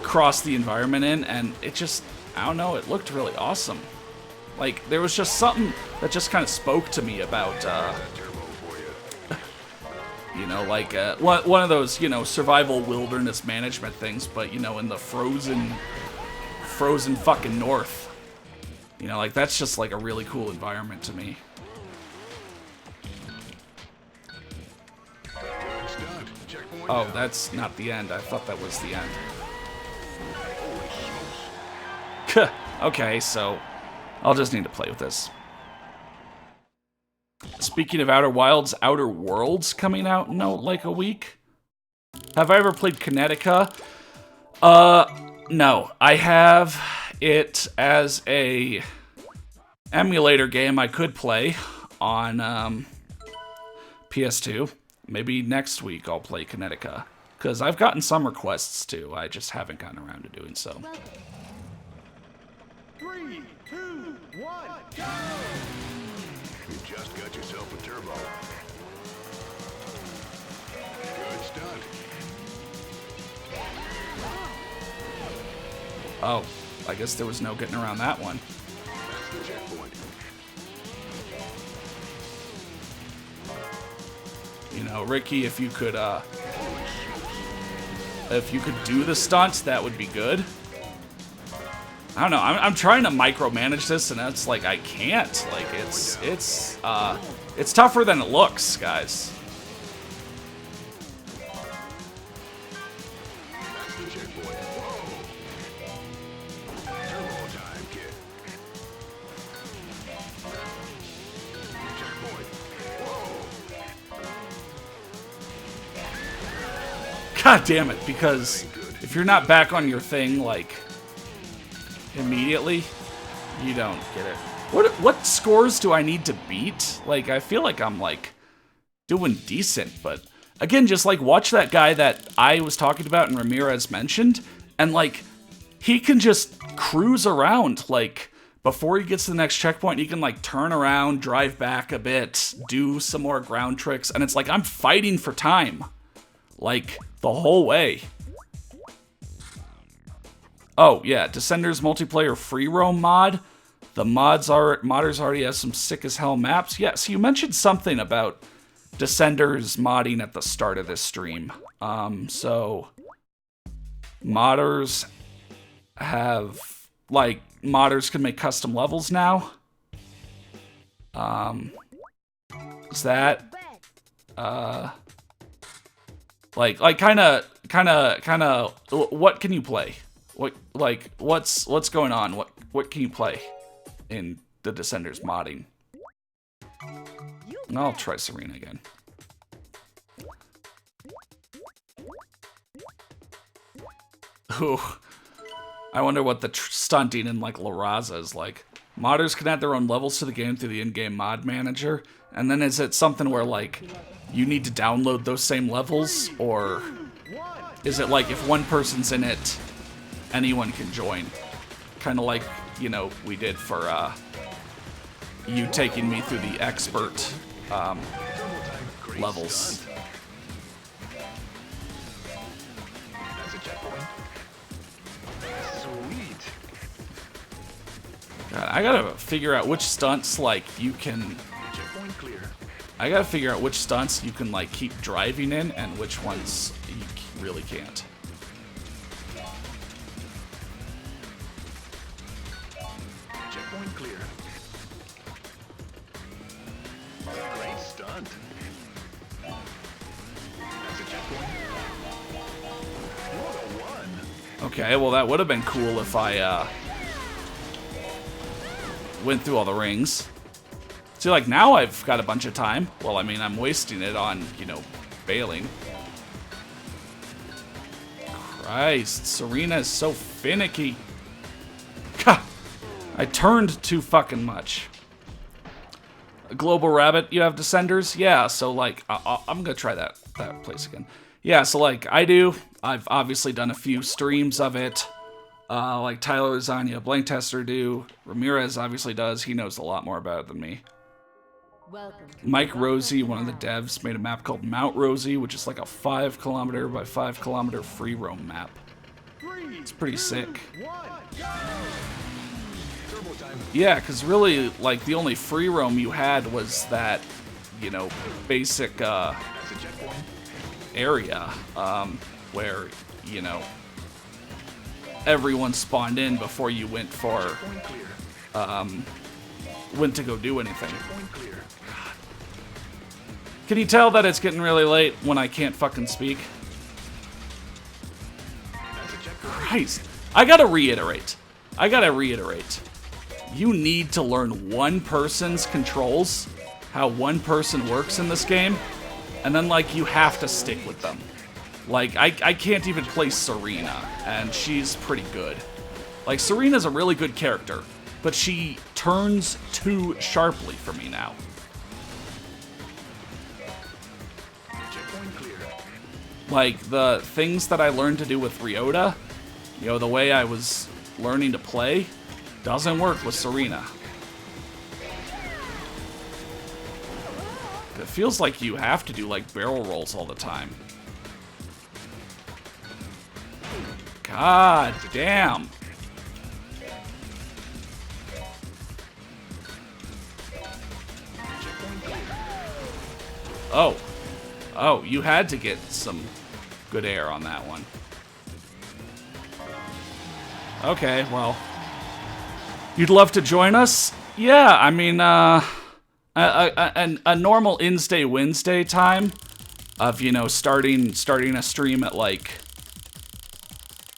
cross the environment in, and it just, I don't know, it looked really awesome. Like, there was just something that just kind of spoke to me about, you know, like, one of those, you know, survival wilderness management things, but, you know, in the frozen fucking north. You know, like, that's just, like, a really cool environment to me. Oh, that's not the end. I thought that was the end. Okay, so I'll just need to play with this. Speaking of Outer Wilds, Outer Worlds coming out in like a week. Have I ever played Kinetica? No. I have it as a emulator game I could play on PS2. Maybe next week I'll play Kinetica, because I've gotten some requests too. I just haven't gotten around to doing so. 3, 2, 1, go! You just got yourself a turbo. Good stunt. Oh, I guess there was no getting around that one. That's the checkpoint. You know, Ricky, if you could do the stunts, that would be good. I don't know. I'm trying to micromanage this, and it's like I can't. Like it's tougher than it looks, guys. That's the checkpoint. Whoa. Turbo time, kid. Checkpoint. Whoa. God damn it! Because if you're not back on your thing, like, immediately, you don't get it. What scores do I need to beat? Like, I feel like I'm, like, doing decent, but again, just, like, watch that guy that I was talking about and Ramirez mentioned, and, like, he can just cruise around, like, before he gets to the next checkpoint, he can, like, turn around, drive back a bit, do some more ground tricks, and it's like I'm fighting for time, like, the whole way. Oh, yeah, Descenders multiplayer free roam mod. The modders already have some sick as hell maps. Yeah, so you mentioned something about Descenders modding at the start of this stream. So modders have, like, modders can make custom levels now. Is that like kind of what can you play? What's going on? What can you play in the Descenders modding? I'll try Serena again. Ooh. I wonder what the stunting in, like, La Raza is like. Modders can add their own levels to the game through the in-game mod manager, and then is it something where, like, you need to download those same levels, or is it like if one person's in it, anyone can join? Kind of like, you know, we did for you taking me through the expert levels. That's a checkpoint. Sweet. God, I gotta figure out which stunts, like, you can... Checkpoint clear. I gotta figure out which stunts you can, like, keep driving in, and which ones really can't. Checkpoint clear. Great stunt. That's a checkpoint. What a one. Okay, well that would have been cool if I went through all the rings. See, like now I've got a bunch of time. Well, I mean, I'm wasting it on, you know, failing. Christ, Serena is so finicky. Gah, I turned too fucking much. A Global Rabbit, you have Descenders? Yeah, so like, I'm gonna try that place again. Yeah, so like, I've obviously done a few streams of it. Like Tyler Lasagna, Blank Tester do. Ramirez obviously does. He knows a lot more about it than me. Welcome to Mike the Rosie, Rocket one of the Lab. devs, made a map called Mount Rosie, which is like a 5 kilometer by 5 kilometer free roam map. It's pretty sick. Turbo time. Yeah, because really, like, the only free roam you had was that, you know, basic That's a checkpoint. area where, you know, everyone spawned in before you went Checkpoint clear. went to go do anything. Checkpoint clear. Can you tell that it's getting really late when I can't fucking speak? That's a checkpoint. Christ. I gotta reiterate. You need to learn one person's controls, how one person works in this game, and then, like, you have to stick with them. Like, I can't even play Serena, and she's pretty good. Like, Serena's a really good character, but she turns too sharply for me now. Checkpoint clear. Like, the things that I learned to do with Ryota, you know, the way I was learning to play, doesn't work with Serena. It feels like you have to do, like, barrel rolls all the time. God damn. Oh. Oh, you had to get some good air on that one. Okay, well. You'd love to join us? Yeah, I mean, a normal INSday Wednesday time of, you know, starting a stream at, like,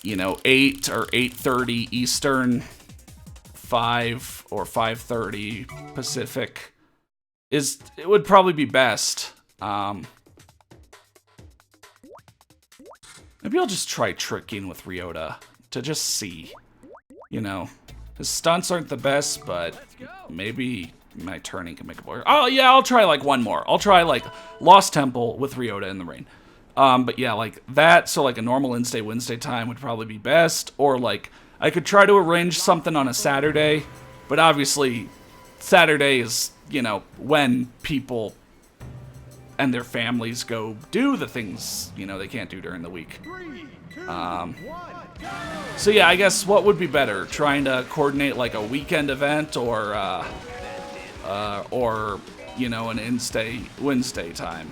you know, 8 or 8:30 Eastern, 5 or 5:30 Pacific it would probably be best. Maybe I'll just try tricking with Ryota to just see. You know, his stunts aren't the best, but maybe my turning can make it work. Oh yeah, I'll try like one more. I'll try like Lost Temple with Ryota in the rain. But yeah, like that, so like a normal INSday Wednesday time would probably be best, or like I could try to arrange something on a Saturday, but obviously Saturday is, you know, when people and their families go do the things, you know, they can't do during the week. 3, 2, 1, go! So yeah, I guess what would be better, trying to coordinate like a weekend event or you know, an INSday Wednesday time.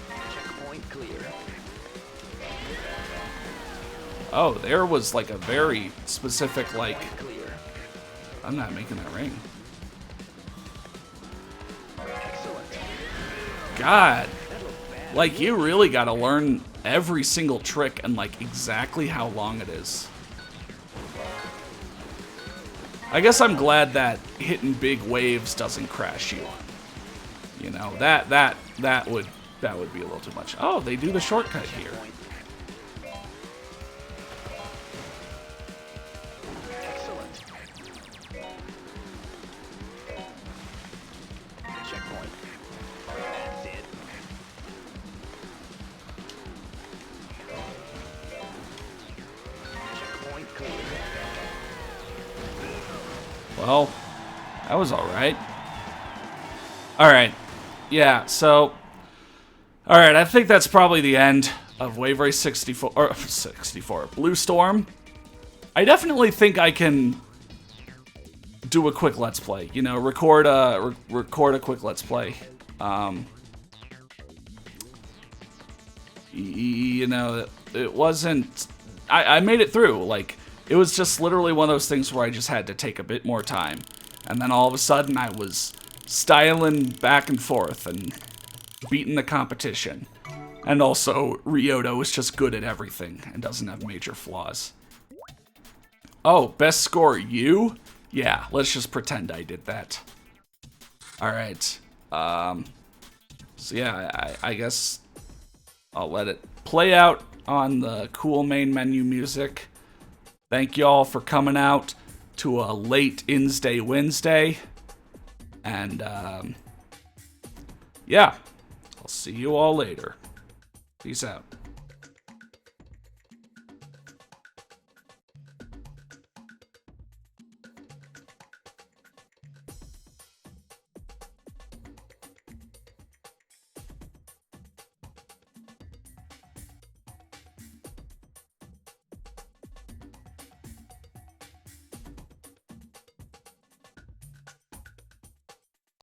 Checkpoint clear. Oh, there was like a very specific, like, Clear. I'm not making that ring. Excellent. God, like you really got to learn every single trick and like exactly how long it is. I guess I'm glad that hitting big waves doesn't crash you. You know, that would be a little too much. Oh, they do the shortcut here. Excellent. Checkpoint. That's it. Checkpoint clear. Well, that was alright. Alright. Yeah, so... Alright, I think that's probably the end of Wave Race 64... Or, 64. Blue Storm. I definitely think I can do a quick Let's Play. You know, record a quick Let's Play. you know, it wasn't... I made it through. Like, it was just literally one of those things where I just had to take a bit more time. And then all of a sudden I was styling back and forth and beating the competition. And also, Ryota is just good at everything and doesn't have major flaws. Oh, best score, you? Yeah, let's just pretend I did that. Alright. So yeah, I guess I'll let it play out on the cool main menu music. Thank y'all for coming out to a late INSday Wednesday. And, yeah, I'll see you all later. Peace out.